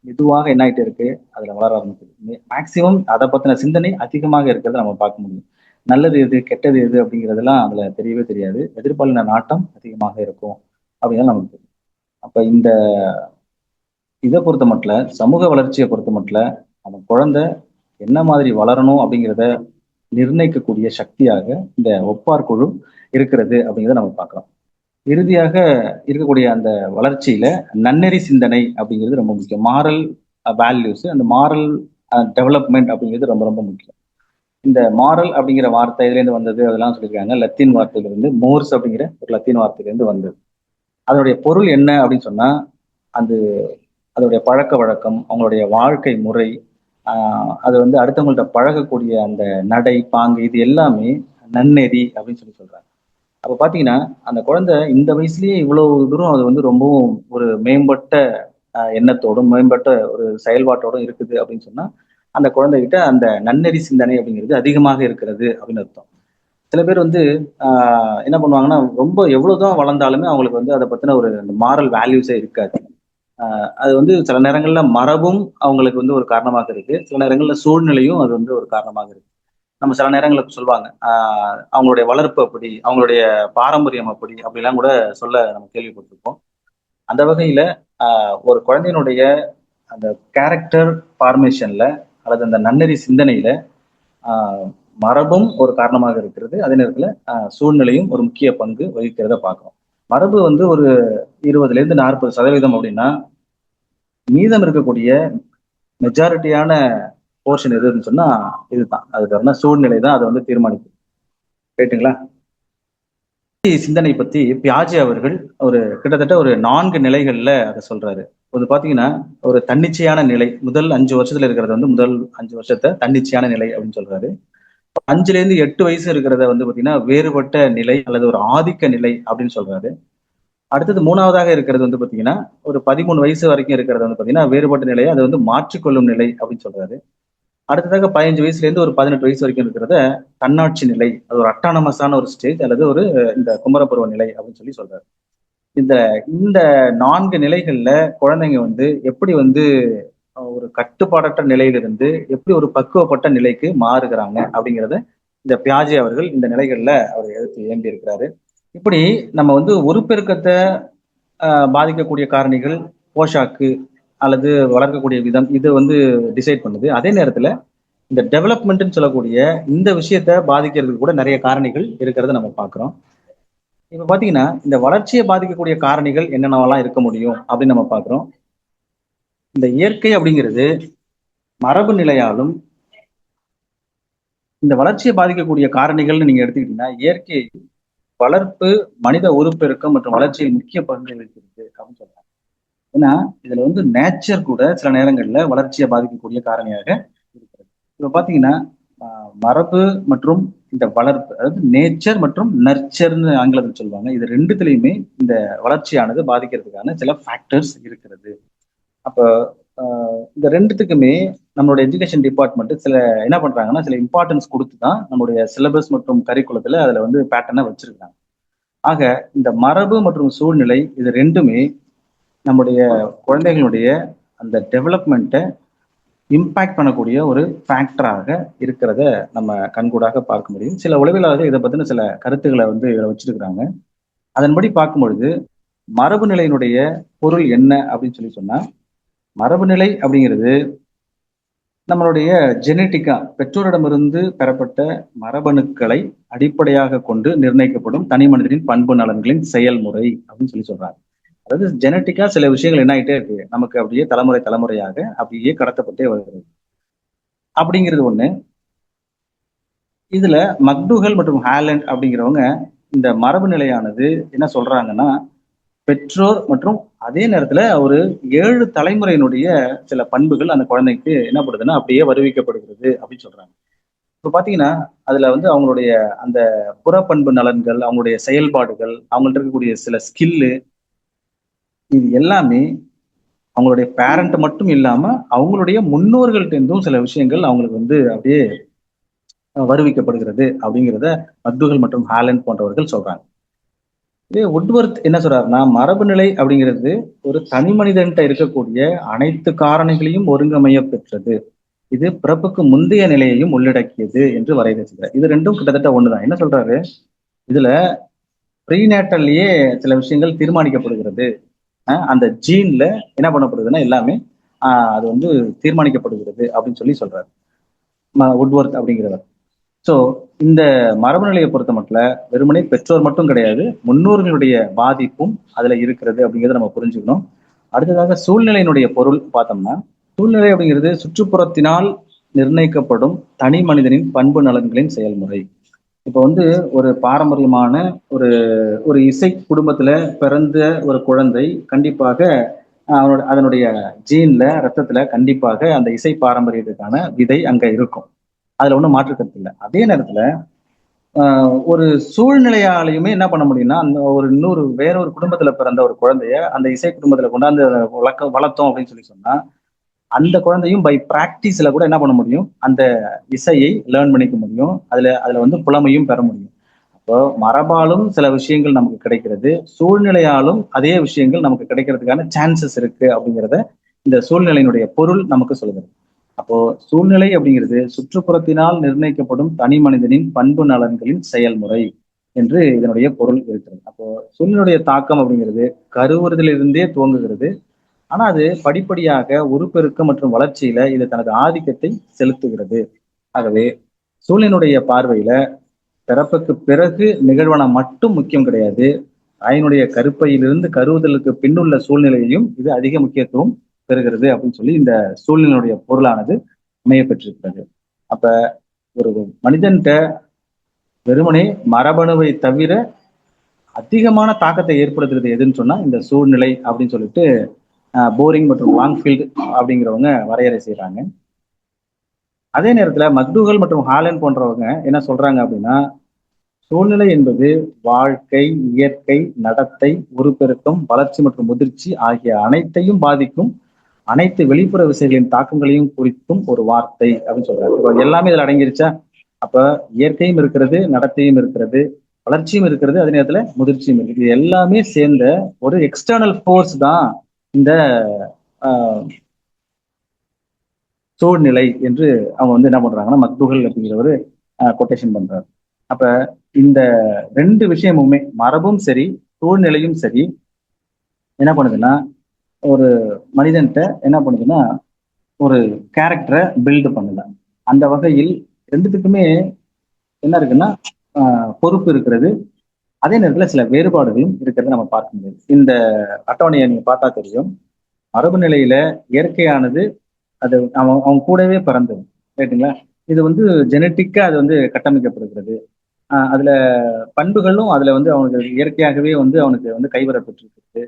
மெதுவாக என்ன ஆயிட்டே இருக்கு, அதுல வளர ஆரம்பிக்குது. மேக்சிமம் அதை பத்தின சிந்தனை அதிகமாக இருக்கிறத நம்ம பார்க்க முடியும். நல்லது எது கெட்டது எது அப்படிங்கிறதெல்லாம் அதுல தெரியவே தெரியாது. எதிர்பாலின நாட்டம் அதிகமாக இருக்கும் அப்படிங்கிறது நமக்கு தெரியும். அப்ப இந்த இதை பொறுத்த மட்டும் சமூக வளர்ச்சியை பொறுத்த மட்டும் அந்த குழந்தை என்ன மாதிரி வளரணும் அப்படிங்கிறத நிர்ணயிக்கக்கூடிய சக்தியாக இந்த ஒப்பார் குழு இருக்கிறது அப்படிங்கிறத நம்ம பார்க்கலாம். இறுதியாக இருக்கக்கூடிய அந்த வளர்ச்சியில நன்னெறி சிந்தனை அப்படிங்கிறது ரொம்ப முக்கியம். மாரல் வேல்யூஸ், அந்த மாரல் டெவலப்மெண்ட் அப்படிங்கிறது ரொம்ப ரொம்ப முக்கியம். இந்த மாரல் அப்படிங்கிற வார்த்தை இதுலேருந்து வந்தது அதெல்லாம் சொல்லியிருக்காங்க. லத்தீன் வார்த்தையிலிருந்து மோர்ஸ் அப்படிங்கிற ஒரு லத்தீன் வார்த்தையிலிருந்து வந்தது. அதனுடைய பொருள் என்ன அப்படின்னு சொன்னா அது அதோடைய பழக்க வழக்கம், அவங்களுடைய வாழ்க்கை முறை, அது வந்து அடுத்தவங்கள்ட்ட பழகக்கூடிய அந்த நடை பாங்கு இது எல்லாமே நன்னெறி அப்படின்னு சொல்றாங்க. அப்ப பாத்தீங்கன்னா அந்த குழந்தை இந்த வயசுலயே இவ்வளவு தூரம் அது வந்து ரொம்பவும் ஒரு மேம்பட்ட எண்ணத்தோடும் மேம்பட்ட ஒரு செயல்பாட்டோடும் இருக்குது அப்படின்னு சொன்னா அந்த குழந்தைகிட்ட அந்த நன்னெறி சிந்தனை அப்படிங்கிறது அதிகமாக இருக்கிறது அப்படின்னு அர்த்தம். சில பேர் வந்து என்ன பண்ணுவாங்கன்னா ரொம்ப எவ்வளவுதான் வளர்ந்தாலுமே அவங்களுக்கு வந்து அதை பத்தின ஒரு மாரல் வேல்யூஸே இருக்காது. அது வந்து சில நேரங்கள்ல மரபும் அவங்களுக்கு வந்து ஒரு காரணமாக இருக்கு. சில நேரங்கள்ல சூழ்நிலையும் அது வந்து ஒரு காரணமாக இருக்கு. நம்ம சில நேரங்களுக்கு சொல்லுவாங்க அவங்களுடைய வளர்ப்பு அப்படி, அவங்களுடைய பாரம்பரியம் அப்படி அப்படிலாம் கூட சொல்ல நம்ம கேள்விப்பட்டிருப்போம். அந்த வகையில ஒரு குழந்தையினுடைய அந்த கேரக்டர் ஃபார்மேஷன்ல அல்லது அந்த நன்னெறி சிந்தனையில ஆஹ் மரபும் ஒரு காரணமாக இருக்கிறது. அதே நேரத்துல சூழ்நிலையும் ஒரு முக்கிய பங்கு வகிக்கிறத பார்க்கிறோம். மரபு வந்து ஒரு 20% 40% அப்படின்னா மீதம் இருக்கக்கூடிய மெஜாரிட்டியான போர்ஷன் எதுன்னு சொன்னா இதுதான். அது தவிர சூழ்நிலை தான் அதை வந்து தீர்மானிக்கும். ரைட்டுங்களா? சிந்தனை பத்தி பியாஜே அவர்கள் ஒரு கிட்டத்தட்ட ஒரு 4 நிலைகள்ல அதை சொல்றாரு. அது பாத்தீங்கன்னா ஒரு தன்னிச்சையான நிலை, முதல் 5 வருஷத்துல இருக்கிறது வந்து முதல் 5 வருஷத்தை தன்னிச்சையான நிலை அப்படின்னு சொல்றாரு. 5ல இருந்து 8 வயசு இருக்கிறத வந்து பாத்தீங்கன்னா வேறுபட்ட நிலை அல்லது ஒரு ஆதிக்க நிலை அப்படின்னு சொல்றாரு. அடுத்தது 3வதாக இருக்கிறது வந்து பாத்தீங்கன்னா ஒரு 13 வயசு வரைக்கும் இருக்கிறது வந்து பாத்தீங்கன்னா வேறுபட்ட நிலையை அதை வந்து மாற்றிக்கொள்ளும் நிலை அப்படின்னு சொல்றாரு. அடுத்ததாக 15 வயசுல இருந்து ஒரு 18 வயசு வரைக்கும் இருக்கிறத தன்னாட்சி நிலை, அது ஒரு அட்டானமஸான ஒரு ஸ்டேஜ் அல்லது ஒரு இந்த குமரப்பருவ நிலை அப்படின்னு சொல்றாரு. இந்த இந்த 4 நிலைகள்ல குழந்தைங்க வந்து எப்படி வந்து ஒரு கட்டுப்பாடற்ற நிலையிலிருந்து எப்படி ஒரு பக்குவப்பட்ட நிலைக்கு மாறுகிறாங்க அப்படிங்கிறத இந்த பியாஜே அவர்கள் இந்த நிலைகள்ல அவர் எழுத்து ஏம்பி இருக்கிறாரு. இப்படி நம்ம வந்து உருப்பெருக்கத்தை பாதிக்கக்கூடிய காரணிகள் போஷாக்கு அல்லது வளர்க்கக்கூடிய விதம் இது வந்து டிசைட் பண்ணுது. அதே நேரத்துல இந்த டெவலப்மெண்ட்னு சொல்லக்கூடிய இந்த விஷயத்த பாதிக்கிறதுக்கு கூட நிறைய காரணிகள் இருக்கிறத நம்ம பார்க்கிறோம். இப்ப பாத்தீங்கன்னா இந்த வளர்ச்சியை பாதிக்கக்கூடிய காரணிகள் என்னென்னவெல்லாம் இருக்க முடியும் அப்படின்னு நம்ம பார்க்கிறோம். இந்த இயற்கை அப்படிங்கிறது மரபு நிலையாலும் இந்த வளர்ச்சியை பாதிக்கக்கூடிய காரணிகள்னு நீங்க எடுத்துக்கிட்டீங்கன்னா இயற்கை வளர்ப்பு மனித உருப்பெருக்கம் மற்றும் வளர்ச்சியில் முக்கிய பங்கு வகிக்கிறது அப்படின்னு சொல்றாங்க. ஏன்னா இதுல வந்து நேச்சர் கூட சில நேரங்கள்ல வளர்ச்சியை பாதிக்கக்கூடிய காரணியாக இருக்கிறது. இப்ப பாத்தீங்கன்னா மரபு மற்றும் இந்த வளர்ப்பு, அதாவது நேச்சர் மற்றும் நர்ச்சர்ன்னு ஆங்கிலத்தில் சொல்லுவாங்க. இது ரெண்டுத்துலயுமே இந்த வளர்ச்சியானது பாதிக்கிறதுக்கான சில ஃபேக்டர்ஸ் இருக்கிறது. அப்ப அ இந்த 2த்துக்குமே நம்மளுடைய எஜுகேஷன் டிபார்ட்மெண்ட் சில என்ன பண்றாங்கன்னா, சில இம்பார்ட்டன்ஸ் குடுத்து தான் நம்முடைய சிலபஸ் மற்றும் கரிக்குலத்துல அதுல வந்து பேட்டர்னா வச்சிருக்காங்க. ஆக இந்த மரபு மற்றும் சூழ்நிலை இது 2மே நம்முடைய குழந்தைகளுடைய அந்த டெவலப்மெண்ட்ட இம்பாக்ட் பண்ணக்கூடிய ஒரு ஃபேக்டராக இருக்கிறத நம்ம கண்கூடாக பார்க்க முடியும். சில உளவியலாளர்கள் இத பத்தின சில கருத்துக்கள வந்து இதுல வச்சிருக்கிறாங்க. அதன்படி பார்க்கும்பொழுது, மரபு நிலையினுடைய பொருள் என்ன அப்படின்னு சொன்னா, மரபு நிலை அப்படிங்கிறது நம்மளுடைய ஜெனடிக்கா பெற்றோரிடமிருந்து பெறப்பட்ட மரபணுக்களை அடிப்படையாக கொண்டு நிர்ணயிக்கப்படும் தனி மனிதனின் பண்பு நலன்களின் செயல்முறை அப்படின்னு சொல்றாங்க. அதாவது ஜெனடிக்கா சில விஷயங்கள் என்ன ஆயிட்டே இருக்கு. நமக்கு அப்படியே தலைமுறை தலைமுறையாக அப்படியே கடத்தப்பட்டே வருகிறது. அப்படிங்கிறது ஒண்ணு. இதுல மக்டூகல் மற்றும் ஹாலண்ட் அப்படிங்கிறவங்க இந்த மரபு நிலையானது என்ன சொல்றாங்கன்னா, பெற்றோர் மற்றும் அதே நேரத்துல ஒரு 7 தலைமுறையினுடைய சில பண்புகள் அந்த குழந்தைக்கு என்ன பண்ணுதுன்னா, அப்படியே வருவிக்கப்படுகிறது அப்படின்னு சொல்றாங்க. இப்ப பாத்தீங்கன்னா, அதுல வந்து அவங்களுடைய அந்த புறப்பண்பு நலன்கள், அவங்களுடைய செயல்பாடுகள், அவங்கள்ட்ட இருக்கக்கூடிய சில ஸ்கில்லு, இது எல்லாமே அவங்களுடைய பேரண்ட் மட்டும் இல்லாம, அவங்களுடைய முன்னோர்கள்ட்ட இருந்தும் சில விஷயங்கள் அவங்களுக்கு வந்து அப்படியே வருவிக்கப்படுகிறது அப்படிங்கிறத மக்டூகல் மற்றும் ஹாலண்ட் போன்றவர்கள் சொல்றாங்க. இதே வுட்வொர்த் என்ன சொல்றாருன்னா, மரபு நிலை அப்படிங்கிறது ஒரு தனி மனிதன்ட்ட இருக்கக்கூடிய அனைத்து காரணிகளையும் ஒருங்கமைய பெற்றது. இது பிறப்புக்கு முந்தைய நிலையையும் உள்ளடக்கியது என்று வரையறுக்கிறார். இது 2ம் கிட்டத்தட்ட ஒண்ணுதான். என்ன சொல்றாரு? இதுல ப்ரீநேட்டல்லயே சில விஷயங்கள் தீர்மானிக்கப்படுகிறது. அந்த ஜீன்ல என்ன பண்ணப்படுதுன்னா எல்லாமே அது வந்து தீர்மானிக்கப்படுகிறது அப்படின்னு சொல்றாரு. வுட்வொர்த் அப்படிங்கிறவர். சோ இந்த மரபு நிலையை பொறுத்த மட்டும் வெறுமனே பெற்றோர் மட்டும் கிடையாது, முன்னோர்களுடைய பாதிப்பும் அதுல இருக்கிறது அப்படிங்கிறத நம்ம புரிஞ்சுக்கணும். அடுத்ததாக சூழ்நிலையினுடைய பொருள் பார்த்தோம்னா, சூழ்நிலை அப்படிங்கிறது சுற்றுப்புறத்தினால் நிர்ணயிக்கப்படும் தனி மனிதனின் பண்பு நலன்களின் செயல்முறை. இப்ப வந்து ஒரு பாரம்பரியமான ஒரு ஒரு இசை குடும்பத்துல பிறந்த ஒரு குழந்தை கண்டிப்பாக அதனுடைய ஜீன்ல ரத்தத்துல கண்டிப்பாக அந்த இசை பாரம்பரியத்துக்கான விதை அங்க இருக்கும். அதுல ஒண்ணும் மாற்று கருத்து இல்லை. அதே நேரத்துல ஒரு சூழ்நிலையாலையுமே என்ன பண்ண முடியும்னா, அந்த ஒரு வேற ஒரு குடும்பத்துல பிறந்த ஒரு குழந்தைய அந்த இசை குடும்பத்துல கொண்டாந்து வளர்த்தோம் அப்படின்னு சொன்னா, அந்த குழந்தையும் பை பிராக்டிஸ்ல கூட என்ன பண்ண முடியும், அந்த இசையை லேர்ன் பண்ணிக்க முடியும். அதுல அதுல வந்து புலமையும் பெற முடியும். அப்போ மரபாலும் சில விஷயங்கள் நமக்கு கிடைக்கிறது, சூழ்நிலையாலும் அதே விஷயங்கள் நமக்கு கிடைக்கிறதுக்கான சான்சஸ் இருக்கு அப்படிங்கிறத இந்த சூழ்நிலையினுடைய பொருள் நமக்கு சொல்லுகிறது. அப்போ சூழ்நிலை அப்படிங்கிறது சுற்றுப்புறத்தினால் நிர்ணயிக்கப்படும் தனி மனிதனின் பண்பு நலன்களின் செயல்முறை என்று இதனுடைய பொருள் இருக்கிறது. அப்போ சூழ்நிலையுடைய தாக்கம் அப்படிங்கிறது கருவுறுதலிருந்தே துவங்குகிறது. ஆனா அது படிப்படியாக உருப்பெருக்கம் மற்றும் வளர்ச்சியில இது தனது ஆதிக்கத்தை செலுத்துகிறது. ஆகவே சூழ்நிலையுடைய பார்வையில பிறப்புக்கு பிறகு நிகழ்வன மட்டும் முக்கியம் கிடையாது. தாயினுடைய கருப்பையிலிருந்து கருவுதலுக்கு பின்னுள்ள சூழ்நிலையையும் இது அதிக முக்கியத்துவம் பெறுகிறது அப்படின்னு இந்த சூழ்நிலையுடைய பொருளானது அமைய பெற்றிருக்கிறது. அப்ப ஒரு மனிதன்கிட்ட வெறுமனே மரபணுவை தவிர அதிகமான தாக்கத்தை ஏற்படுத்துறது எதுன்னு சொன்னா இந்த சூழ்நிலை அப்படின்னு போரிங் மற்றும் லாங்ஃபீல்ட் அப்படிங்கிறவங்க வரையறை செய்யறாங்க. அதே நேரத்துல மக்டூகல் மற்றும் ஹாலண்ட் போன்றவங்க என்ன சொல்றாங்க அப்படின்னா, சூழ்நிலை என்பது வாழ்க்கை, இயற்கை, நடத்தை, உருப்பெருக்கம், வளர்ச்சி மற்றும் முதிர்ச்சி ஆகிய அனைத்தையும் பாதிக்கும் அனைத்து வெளிப்புற விசைகளின் தாக்கங்களையும் குறிக்கும் ஒரு வார்த்தை அப்படின்னு சொல்றாரு. இப்போ எல்லாமே இதுல அடங்கிருச்சா? அப்ப இயற்கையும் இருக்கிறது, நடத்தையும் இருக்கிறது, வளர்ச்சியும் இருக்கிறது, அதே நேரத்துல முதிர்ச்சியும் இருக்கு. இது எல்லாமே சேர்ந்த ஒரு எக்ஸ்டர்னல் ஃபோர்ஸ் தான் இந்த சூழ்நிலை என்று அவங்க வந்து என்ன பண்றாங்கன்னா மக்டூகல் அப்படிங்கிறவரு கொட்டேஷன் பண்றாரு. அப்ப இந்த 2 விஷயமுமே மரபும் சரி சூழ்நிலையும் சரி என்ன பண்ணுதுன்னா ஒரு மனிதன்கிட்ட என்ன பண்ணுதுன்னா ஒரு கேரக்டரை பில்டு பண்ணல. அந்த வகையில் 2த்துக்குமே என்ன இருக்குன்னா பொறுப்பு இருக்கிறது. அதே நேரத்துல சில வேறுபாடுகளும் இருக்கிறத நம்ம பார்க்க முடியாது. இந்த அட்டவணையை நீங்க பார்த்தா தெரியும். மரபு நிலையில இயற்கையானது அது அவங்க கூடவே பிறந்தது, ரைட்டுங்களா? இது வந்து ஜெனட்டிக்கா அது வந்து கட்டமைக்கப்படுகிறது. அதுல பண்புகளும் அதுல வந்து அவனுக்கு இயற்கையாகவே வந்து அவனுக்கு வந்து கைவரப்பட்டிருக்கு.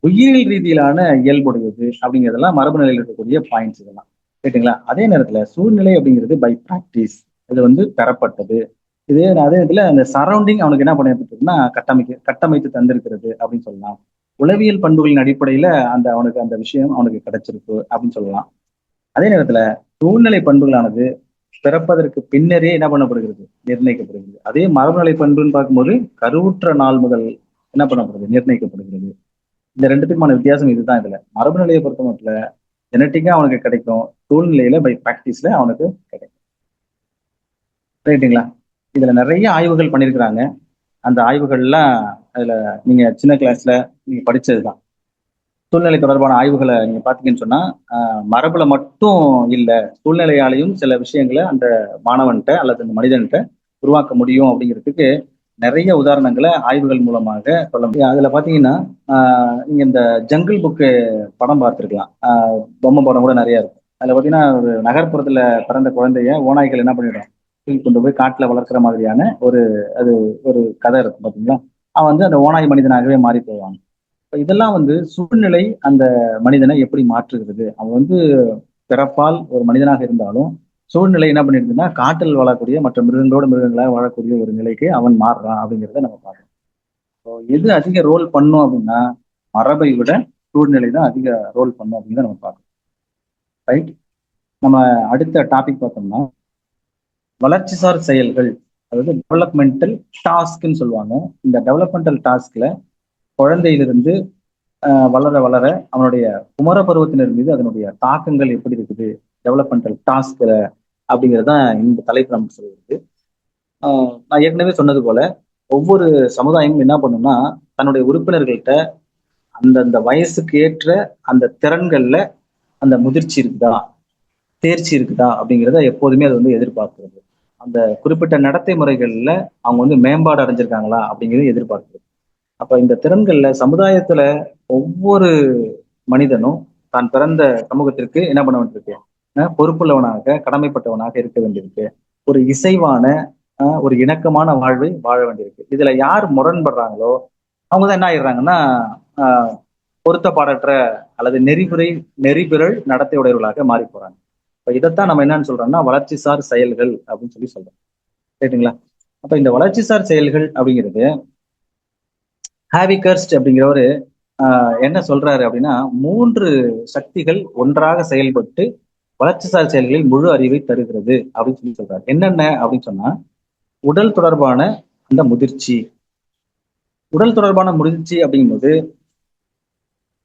உயிரியல் ரீதியிலான இயல்புடையது அப்படிங்கிறதெல்லாம் மரபு நிலையில் இருக்கக்கூடிய பாயிண்ட்ஸ் இதெல்லாம், ரைட்டுங்களா? அதே நேரத்துல சூழ்நிலை அப்படிங்கிறது பை பிராக்டிஸ். இது வந்து பெறப்பட்டது. அதே இதுல அந்த சரௌண்டிங் அவனுக்கு என்ன பண்ணப்பட்டிருக்குன்னா கட்டமைத்து தந்திருக்கிறது அப்படின்னு சொல்லலாம். உளவியல் பண்புகளின் அடிப்படையில அவனுக்கு அந்த விஷயம் அவனுக்கு கிடைச்சிருக்கு அப்படின்னு சொல்லலாம். அதே நேரத்துல சூழ்நிலை பண்புகளானது பிறப்பதற்கு பின்னரே என்ன பண்ணப்படுகிறது, நிர்ணயிக்கப்படுகிறது. அதே மரபுநிலை பண்புன்னு பார்க்கும்போது கருவுற்ற நாள் முதல் என்ன பண்ணப்படுது, நிர்ணயிக்கப்படுகிறது. இந்த ரெண்டுத்துக்குமான வித்தியாசம் இதுதான். இதுல மரபுநிலையை பொறுத்த மட்டும் ஜெனட்டிக்கா அவனுக்கு கிடைக்கும், சூழ்நிலையில பை பிராக்டிஸ்ல அவனுக்கு கிடைக்கும். ரைட்டுங்களா? இதுல நிறைய ஆய்வுகள் பண்ணியிருக்கிறாங்க. அந்த ஆய்வுகள்லாம் அதுல நீங்க சின்ன கிளாஸ்ல நீங்க படிச்சதுதான். சூழ்நிலை தொடர்பான ஆய்வுகளை நீங்க பாத்தீங்கன்னு சொன்னா மரபுல மட்டும் இல்ல, சூழ்நிலையாலையும் சில விஷயங்களை அந்த மாணவன்கிட்ட அல்லது அந்த மனிதன்கிட்ட உருவாக்க முடியும் அப்படிங்கிறதுக்கு நிறைய உதாரணங்களை ஆய்வுகள் மூலமாக சொல்ல முடியும். அதுல பாத்தீங்கன்னா நீங்க இந்த ஜங்கிள் புக்கு படம் பார்த்துருக்கலாம். பொம்மை படம் கூட நிறைய இருக்கும். அதுல பாத்தீங்கன்னா ஒரு நகர்ப்புறத்துல பிறந்த குழந்தைய ஓநாய்கள் என்ன பண்ணிடும், தூக்கி கொண்டு போய் காட்டுல வளர்க்குற மாதிரியான அது ஒரு கதை இருக்கும் பாத்தீங்களா. அவன் வந்து அந்த ஓநாய் மனிதனாகவே மாறி போவான். இதெல்லாம் வந்து சூழ்நிலை அந்த மனிதனை எப்படி மாற்றுகிறது. அவன் வந்து பிறப்பால் ஒரு மனிதனாக இருந்தாலும் சூழ்நிலை என்ன பண்ணிருக்குன்னா காட்டில் வாழக்கூடிய மற்ற மிருகங்களாக வாழக்கூடிய ஒரு நிலைக்கு அவன் மாறுறான் அப்படிங்கிறத நம்ம பார்க்கணும். எது அதிக ரோல் பண்ணும் அப்படின்னா மரபை விட சூழ்நிலை தான் அதிக ரோல் பண்ணும் அப்படிங்கிறத நம்ம பார்க்கணும். ரைட். நம்ம அடுத்த டாபிக் பார்த்தோம்னா வளர்ச்சிசார் செயல்கள், அதாவது டெவலப்மெண்டல் டாஸ்க்ன்னு சொல்லுவாங்க. இந்த டெவலப்மெண்டல் டாஸ்க்ல குழந்தையிலிருந்து வளர வளர அவனுடைய குமர பருவத்தினர் மீது அதனுடைய தாக்கங்கள் எப்படி இருக்குது, டெவலப்மெண்டல் டாஸ்க் அப்படிங்கிறது தான் இந்த தலைப்பு நமக்கு சொல்லியிருக்கு. நான் ஏற்கனவே சொன்னது போல ஒவ்வொரு சமுதாயமும் என்ன பண்ணும்னா தன்னுடைய உறுப்பினர்கள்ட்ட அந்தந்த வயசுக்கு ஏற்ற அந்த திறன்கள்ல அந்த முதிர்ச்சி இருக்குதா, தேர்ச்சி இருக்குதா அப்படிங்கிறத எப்போதுமே அது வந்து எதிர்பார்க்கிறது. அந்த குறிப்பிட்ட நடத்தை முறைகள்ல அவங்க வந்து மேம்பாடு அடைஞ்சிருக்காங்களா அப்படிங்கிறத எதிர்பார்க்கிறது. அப்ப இந்த திறன்கள்ல சமுதாயத்துல ஒவ்வொரு மனிதனும் தான் பிறந்த சமூகத்திற்கு என்ன பண்ண வேண்டியிருக்கு, பொறுப்புள்ளவனாக கடமைப்பட்டவனாக இருக்க வேண்டியிருக்கு. ஒரு இசைவான ஒரு இணக்கமான வாழ்வை வாழ வேண்டியிருக்கு. இதுல யார் முரண்படுறாங்களோ அவங்கதான் என்ன ஆயிடுறாங்கன்னா பொருத்தப்பாடற்ற அல்லது நெறிபிறழ் நடத்தை உடையவர்களாக மாறி போறாங்க. இப்ப இதைத்தான் நம்ம என்னன்னு சொல்றோம்னா வளர்ச்சிசார் செயல்கள் அப்படின்னு சொல்றோம். ரைட்டுங்களா? அப்ப இந்த வளர்ச்சிசார் செயல்கள் அப்படிங்கிறது ஹாவிகர்ஸ்ட் அப்படிங்கிறவரு என்ன சொல்றாரு அப்படின்னா 3 சக்திகள் ஒன்றாக செயல்பட்டு வளர்ச்சிசார் செயல்களில் முழு அறிவை தருகிறது அப்படின்னு சொல்லி சொல்றாரு. என்னென்ன அப்படின்னு சொன்னா உடல் தொடர்பான அந்த முதிர்ச்சி. உடல் தொடர்பான முதிர்ச்சி அப்படிங்கும்போது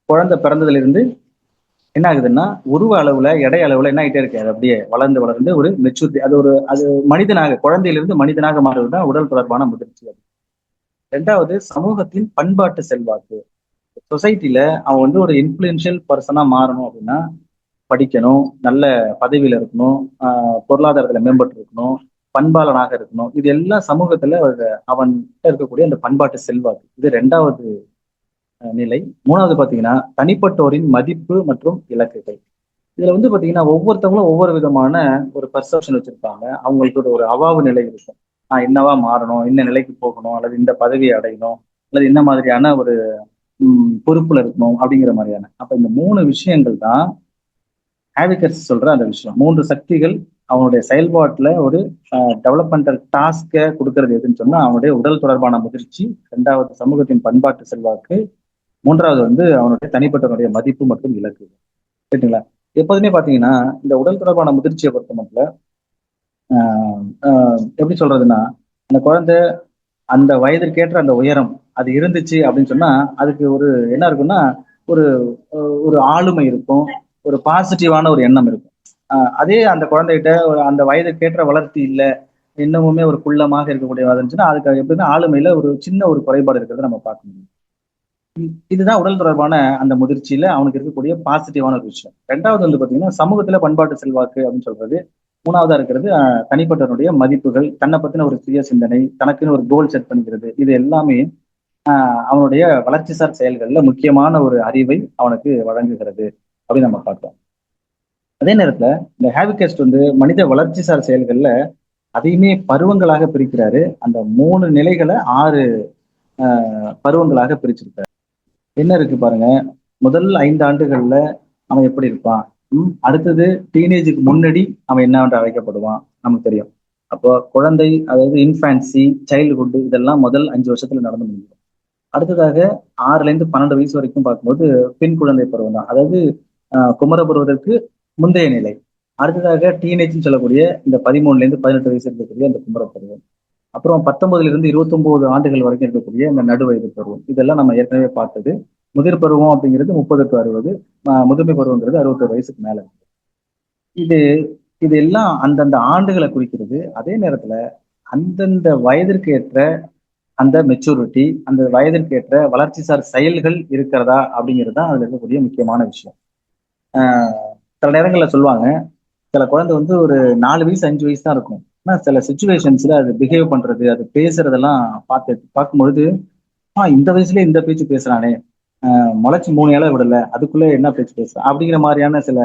குழந்தை பிறந்ததுல என்ன ஆகுதுன்னா உருவ அளவுல எடை அளவுல என்ன ஆகிட்டே இருக்கு, அது அப்படியே வளர்ந்து வளர்ந்து ஒரு மெச்சூரிட்டி, அது மனிதனாக குழந்தையிலிருந்து மனிதனாக மாறுவதுதான் உடல் தொடர்பான முதிர்ச்சி. 2வது சமூகத்தின் பண்பாட்டு செல்வாக்கு. சொசைட்டில அவன் வந்து ஒரு இன்ஃபுளுன்ஷியல் பர்சனா மாறணும் அப்படின்னா படிக்கணும், நல்ல பதவியில இருக்கணும், பொருளாதாரத்துல மேம்பட்டு இருக்கணும், பண்பாளனாக இருக்கணும். இது எல்லாம் சமூகத்துல அவன் இருக்கக்கூடிய அந்த பண்பாட்டு செல்வாக்கு. இது 2வது நிலை. 3வது பாத்தீங்கன்னா தனிப்பட்டோரின் மதிப்பு மற்றும் இலக்குகள். இதுல வந்து பாத்தீங்கன்னா ஒவ்வொருத்தவங்களும் ஒவ்வொரு விதமான ஒரு பர்செப்ஷன் வச்சிருப்பாங்க. அவங்களுக்கு ஒரு அவாவு நிலை இருக்கும். நான் என்னவா மாறணும், இந்த நிலைக்கு போகணும், அல்லது இந்த பதவியை அடையணும், அல்லது இந்த மாதிரியான ஒரு பொறுப்புல இருக்கணும் அப்படிங்கிற மாதிரியான. அப்ப இந்த 3 விஷயங்கள் தான் ஹாவிகர்ஸ் சொல்ற அந்த விஷயம். 3 சக்திகள் அவனுடைய செயல்பாட்டுல ஒரு டெவலப்மெண்டல் டாஸ்கை கொடுக்கறது எதுன்னு சொன்னா அவனுடைய உடல் தொடர்பான முதிர்ச்சி, 2வது சமூகத்தின் பண்பாட்டு செல்வாக்கு, 3வது வந்து அவனுடைய தனிப்பட்டவனுடைய மதிப்பு மற்றும் இலக்கு. சரிங்களா? எப்போதுமே பாத்தீங்கன்னா இந்த உடல் தொடர்பான முதிர்ச்சியை பொறுத்த மட்டும் எப்படி சொல்றதுன்னா அந்த குழந்தை அந்த வயதிற்கேற்ற அந்த உயரம் அது இருந்துச்சு அப்படின்னு சொன்னா அதுக்கு ஒரு என்ன இருக்கும்னா ஒரு ஒரு ஆளுமை இருக்கும், ஒரு பாசிட்டிவான ஒரு எண்ணம் இருக்கும். அதே அந்த குழந்தைகிட்ட அந்த வயதுக்கேற்ற வளர்ச்சி இல்லை, இன்னமுமே ஒரு குள்ளமாக இருக்கக்கூடிய இருந்துச்சுன்னா அதுக்கு எப்படின்னா ஆளுமையில ஒரு சின்ன ஒரு குறைபாடு இருக்கிறத நம்ம பார்க்க முடியும். இதுதான் உடல் தொடர்பான அந்த முதிர்ச்சியில அவனுக்கு இருக்கக்கூடிய பாசிட்டிவான ஒரு விஷயம். 2வது வந்து பாத்தீங்கன்னா சமூகத்துல பண்பாட்டு செல்வாக்கு அப்படின்னு சொல்றது. 3வதா இருக்கிறது தனிப்பட்டவனுடைய மதிப்புகள், தன்னை பத்தின ஒரு சுய சிந்தனை, தனக்குன்னு ஒரு கோல் செட் பண்ணிக்கிறது. இது எல்லாமே அவனுடைய வளர்ச்சிசார் செயல்கள்ல முக்கியமான ஒரு அறிவை அவனுக்கு வழங்குகிறது அப்படின்னு நம்ம பார்த்தோம். அதே நேரத்துல இந்த ஹாவிகர்ஸ்ட் வந்து மனித வளர்ச்சிசார் செயல்கள்ல அதையுமே பருவங்களாக பிரிக்கிறாரு. அந்த 3 நிலைகளை 6 பருவங்களாக பிரிச்சிருக்காரு. என்ன இருக்கு பாருங்க, முதல் 5 ஆண்டுகள்ல அவன் எப்படி இருப்பான், அடுத்தது டீனேஜுக்கு முன்னாடி அவன் என்னவென்று அழைக்கப்படுவான் நமக்கு தெரியும். அப்போ குழந்தை, அதாவது இன்ஃபான்சி, சைல்டுஹுட், இதெல்லாம் முதல் 5 வருஷத்துல நடந்து முடியும். அடுத்ததாக 6ல இருந்து 12 வயசு வரைக்கும் பார்க்கும்போது பெண் குழந்தை பருவம் தான், அதாவது குமர பருவதற்கு முந்தைய நிலை. அடுத்ததாக டீனேஜ்னு சொல்லக்கூடிய இந்த 13ல இருந்து 18 வயசு இருக்கக்கூடிய அந்த குமர பருவம். அப்புறம் 19ல இருந்து 29 ஆண்டுகள் வரைக்கும் இருக்கக்கூடிய இந்த நடுவயது பருவம். இதெல்லாம் நம்ம ஏற்கனவே பார்த்தது. முதிர் பருவம் அப்படிங்கிறது 30 to 60, முதுமை பருவங்கிறது 61 வயசுக்கு மேல. இது இது எல்லாம் அந்தந்த ஆண்டுகளை குறிக்கிறது. அதே நேரத்துல அந்தந்த வயதிற்கு ஏற்ற அந்த மெச்சூரிட்டி, அந்த வயதிற்கு ஏற்ற வளர்ச்சிசார் செயல்கள் இருக்கிறதா அப்படிங்கிறது தான் அதுல இருக்கக்கூடிய முக்கியமான விஷயம். சில நேரங்கள்ல சொல்லுவாங்க, சில குழந்தை வந்து ஒரு 4 வயசு 5 வயசு தான் இருக்கும். ஆனா சில சுச்சுவேஷன்ஸ்ல அது பிஹேவ் பண்றது, அது பேசுறதெல்லாம் பார்க்கும்பொழுது, இந்த வயசுலயே இந்த பேச்சு பேசுறானே, முளைச்சு 3 இலை விடல, அதுக்குள்ள என்ன பேச்சு பேசுறான் அப்படிங்கிற மாதிரியான சில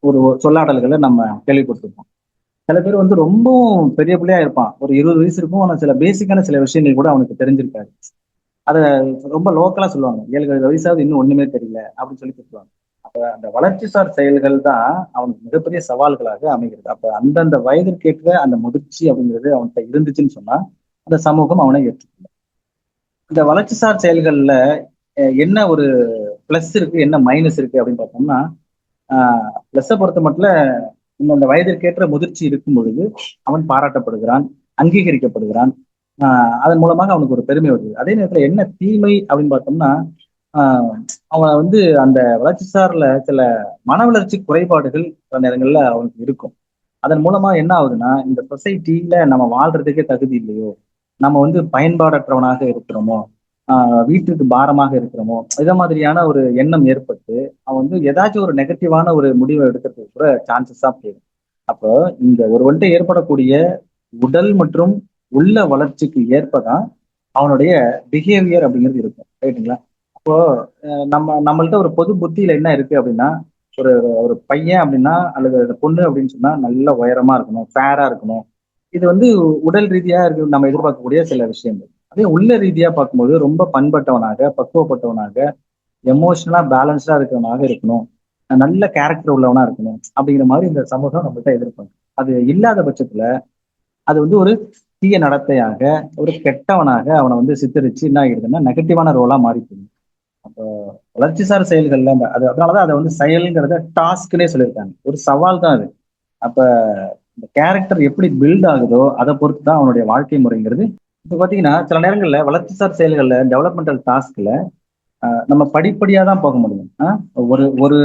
ஒரு சொல்லாடல்களை நம்ம கேள்விப்பட்டிருப்போம். சில பேர் வந்து ரொம்பவும் பெரிய பிள்ளையா இருப்பான், ஒரு 20 வயசு இருக்கும், ஆனா சில பேசிக்கான சில விஷயங்கள் கூட அவனுக்கு தெரிஞ்சிருக்காது. அத ரொம்ப லோக்கலா சொல்லுவாங்க, 7 வயசாவது இன்னும் ஒண்ணுமே தெரியல அப்படின்னு சொல்லி சொல்லுவாங்க. அப்ப அந்த வளர்ச்சிசார் செயல்கள் தான் அவனுக்கு மிகப்பெரிய சவால்களாக அமைகிறது. அப்ப அந்தந்த வயதிற்கேற்ற அந்த முதிர்ச்சி அப்படிங்கிறது அவன்கிட்ட இருந்துச்சுன்னு சொன்னா அந்த சமூகம் அவனை ஏற்றுக்கொள்ளும். இந்த வளர்ச்சிசார் செயல்கள்ல என்ன ஒரு பிளஸ் இருக்கு, என்ன மைனஸ் இருக்கு அப்படின்னு பார்த்தோம்னா, பிளஸை பொறுத்த மட்டும் இந்த வயதிற்கேற்ற முதிர்ச்சி இருக்கும் பொழுது அவன் பாராட்டப்படுகிறான், அங்கீகரிக்கப்படுகிறான். அதன் மூலமாக அவனுக்கு ஒரு பெருமை வருது. அதே நேரத்துல என்ன தீமை அப்படின்னு பார்த்தோம்னா, ஆஹ் அவன் வந்து அந்த வளர்ச்சி சார்ல சில மன வளர்ச்சி குறைபாடுகள் சில நேரங்கள்ல அவனுக்கு இருக்கும். அதன் மூலமா என்ன ஆகுதுன்னா, இந்த சொசைட்டில நம்ம வாழ்றதுக்கே தகுதி இல்லையோ, நம்ம வந்து பயன்பாடற்றவனாக இருக்கிறோமோ, வீட்டுக்கு பாரமாக இருக்கிறோமோ, இத மாதிரியான ஒரு எண்ணம் ஏற்பட்டு அவன் வந்து ஏதாச்சும் ஒரு நெகட்டிவான ஒரு முடிவை எடுக்கிறதுக்கு கூட சான்சஸா போயிடும். அப்போ இந்த ஒருவன்ட்ட ஏற்படக்கூடிய உடல் மற்றும் உள்ள வளர்ச்சிக்கு ஏற்பதான் அவனுடைய பிஹேவியர் அப்படிங்கிறது இருக்கும். ரைட்டுங்களா? அப்போ நம்மள்ட்ட ஒரு பொது புத்தியில என்ன இருக்கு அப்படின்னா, ஒரு ஒரு பையன் அப்படின்னா அல்லது ஒரு பொண்ணு அப்படின்னு சொன்னா நல்ல உயரமா இருக்கணும், ஃபேரா இருக்கணும். இது வந்து உடல் ரீதியா இருக்கு நம்ம எதிர்பார்க்கக்கூடிய சில விஷயங்கள். அதே உள்ள ரீதியா பார்க்கும்போது ரொம்ப பண்பட்டவனாக, பக்குவப்பட்டவனாக, எமோஷனலா பேலன்ஸ்டா இருக்கிறவனாக இருக்கணும், நல்ல கேரக்டர் உள்ளவனா இருக்கணும் அப்படிங்கிற மாதிரி இந்த சமூகம் நம்மள்ட்ட எதிர்பார்க்கும். அது இல்லாத பட்சத்துல அது வந்து ஒரு தீய நடத்தையாக, ஒரு கெட்டவனாக அவனை வந்து சித்தரிச்சு என்ன ஆகிடுதுன்னா நெகட்டிவான ரோலா மாறி போகுது. அப்போ வளர்ச்சிசார் செயல்கள்ல அதனாலதான் அதை வந்து செயல்ங்கிறத டாஸ்க்னே சொல்லியிருக்காங்க. ஒரு சவால் தான் அது. அப்ப இந்த கேரக்டர் எப்படி பில்ட் ஆகுதோ அதை பொறுத்து தான் அவனுடைய வாழ்க்கை முறைங்கிறது. இப்ப பாத்தீங்கன்னா சில நேரங்கள்ல வளர்ச்சிசார் செயல்கள்ல டெவலப்மெண்டல் டாஸ்க்ல நம்ம படிப்படியா தான் போக முடியும். ஒரு ஒரு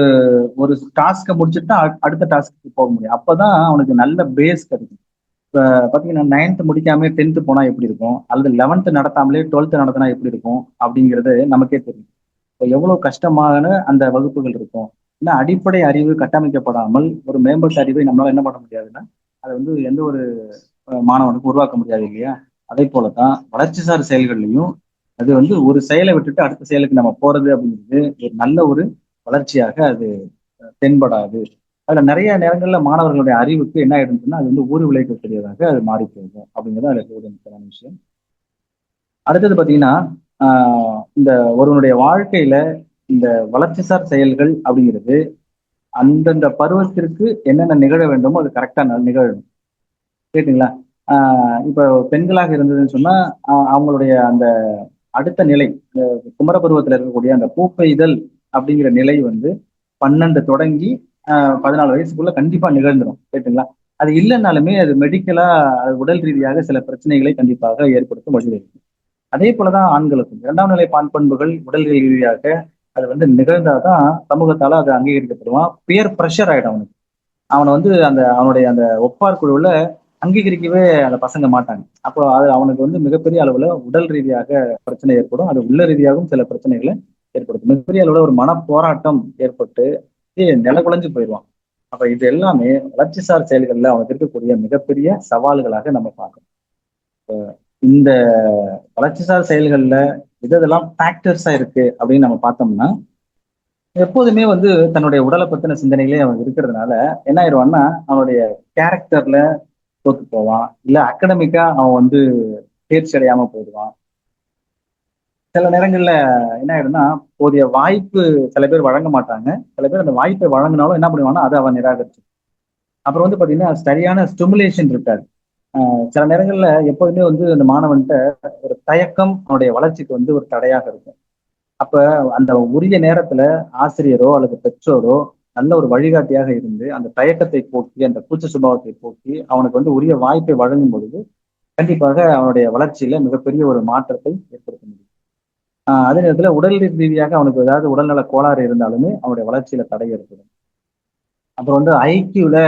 ஒரு டாஸ்க்கை முடிச்சுட்டு தான் அடுத்த டாஸ்க்கு போக முடியும். அப்பதான் அவனுக்கு நல்ல பேஸ் கிடைக்கும். இப்ப பாத்தீங்கன்னா 9th முடிக்காமலே 10th போனா எப்படி இருக்கும், அல்லது 11th நடத்தாமலே 12th நடத்தினா எப்படி இருக்கும் அப்படிங்கிறது நமக்கே தெரியும். இப்போ எவ்வளவு கஷ்டமான அந்த வகுப்புகள் இருக்கும். ஏன்னா அடிப்படை அறிவு கட்டமைக்கப்படாமல் ஒரு மேம்பட்ட அறிவை நம்மளால என்ன பண்ண முடியாதுன்னா அதை வந்து எந்த ஒரு மாணவனுக்கும் உருவாக்க முடியாது இல்லையா? அதே போலதான் வளர்ச்சிசார் செயல்கள்லையும் அது வந்து ஒரு செயலை விட்டுட்டு அடுத்த செயலுக்கு நம்ம போறது அப்படிங்கிறது ஒரு நல்ல ஒரு வளர்ச்சியாக அது தென்படாது. அதுல நிறைய நேரங்கள்ல மாணவர்களுடைய அறிவுக்கு என்ன ஆயிடுச்சுன்னா அது வந்து ஊறு விளைவிக்கக்கூடியதாக அது மாறி போகும் அப்படிங்கிறது அதுல இருக்கக்கூடிய முக்கியமான விஷயம். அடுத்தது பாத்தீங்கன்னா, இந்த ஒருவனுடைய வாழ்க்கையில இந்த வளர்ச்சிசார் செயல்கள் அப்படிங்கிறது அந்தந்த பருவத்திற்கு என்னென்ன நிகழ வேண்டுமோ அது கரெக்டா நிகழணும். கேட்டுங்களா? இப்போ பெண்களாக இருந்ததுன்னு சொன்னா அவங்களுடைய அந்த அடுத்த நிலை, குமர பருவத்துல இருக்கக்கூடிய அந்த பூப்பெய்தல் அப்படிங்கிற நிலை வந்து 12 தொடங்கி 14 வயசுக்குள்ள கண்டிப்பா நிகழ்ந்துடும். கேட்டுங்களா? அது இல்லைன்னாலுமே அது மெடிக்கலா, உடல் ரீதியாக சில பிரச்சனைகளை கண்டிப்பாக ஏற்படுத்தும் வழிவகுக்கும். அதே போலதான் ஆண்களுக்கும் 2ஆம் நிலை பான் பண்புகள் உடல் ரீதியாக அது வந்து நிகழ்ந்தாதான் சமூகத்தால அது அங்கீகரிக்கப்படுவான். பியர் ப்ரெஷர் ஆயிடும் அவனுக்கு. அவனை வந்து அவனுடைய அந்த ஒப்பார் குழுவுல அங்கீகரிக்கவே அந்த பசங்க மாட்டாங்க. அப்போ அது அவனுக்கு வந்து மிகப்பெரிய அளவுல உடல் ரீதியாக பிரச்சனை ஏற்படும். அது உள்ள ரீதியாகவும் சில பிரச்சனைகளை ஏற்படுத்தும். மிகப்பெரிய அளவுல ஒரு மன போராட்டம் ஏற்பட்டு நில குலைஞ்சு போயிடுவான். அப்ப இது எல்லாமே வளர்ச்சிசார் செயல்கள்ல அவனுக்கு இருக்கக்கூடிய மிகப்பெரிய சவால்களாக நம்ம பார்க்கணும். இந்த வளர்ச்சிசார் செயல்கள்ல இதெல்லாம் ஃபேக்டர்ஸா இருக்கு அப்படின்னு நம்ம பார்த்தோம்னா, எப்போதுமே வந்து தன்னுடைய உடலை பத்தின சிந்தனைகளே அவன் இருக்கிறதுனால என்ன ஆயிடுவான்னா அவனுடைய கேரக்டர்ல தோத்து போவான், இல்ல அகடமிக்கா அவன் வந்து தேர்ச்சி அடையாம போயிடுவான். சில நேரங்கள்ல என்ன ஆயிடும்னா போதிய வாய்ப்பு சில பேர் வழங்க மாட்டாங்க. சில பேர் அந்த வாய்ப்பை வழங்கினாலும் என்ன பண்ணுவான்னா அதை அவன் நிராகரிச்சு. அப்புறம் வந்து பாத்தீங்கன்னா சரியான ஸ்டிமுலேஷன் இருக்காது. சில நேரங்கள்ல எப்போதுமே வந்து அந்த மாணவன்கிட்ட ஒரு தயக்கம் அவனுடைய வளர்ச்சிக்கு வந்து ஒரு தடையாக இருக்கும். அப்ப அந்த உரிய நேரத்துல ஆசிரியரோ அல்லது பெற்றோரோ நல்ல ஒரு வழிகாட்டியாக இருந்து அந்த தயக்கத்தை போக்கி அந்த கூச்ச சுபாவத்தை போக்கி அவனுக்கு வந்து உரிய வாய்ப்பை வழங்கும் பொழுது கண்டிப்பாக அவனுடைய வளர்ச்சியில மிகப்பெரிய ஒரு மாற்றத்தை ஏற்படுத்த முடியும். அதே நேரத்துல உடல் ரீதியாக அவனுக்கு ஏதாவது உடல்நல கோளாறு இருந்தாலுமே அவனுடைய வளர்ச்சியில தடை ஏற்படும். அப்புறம் வந்து ஐக்கியூல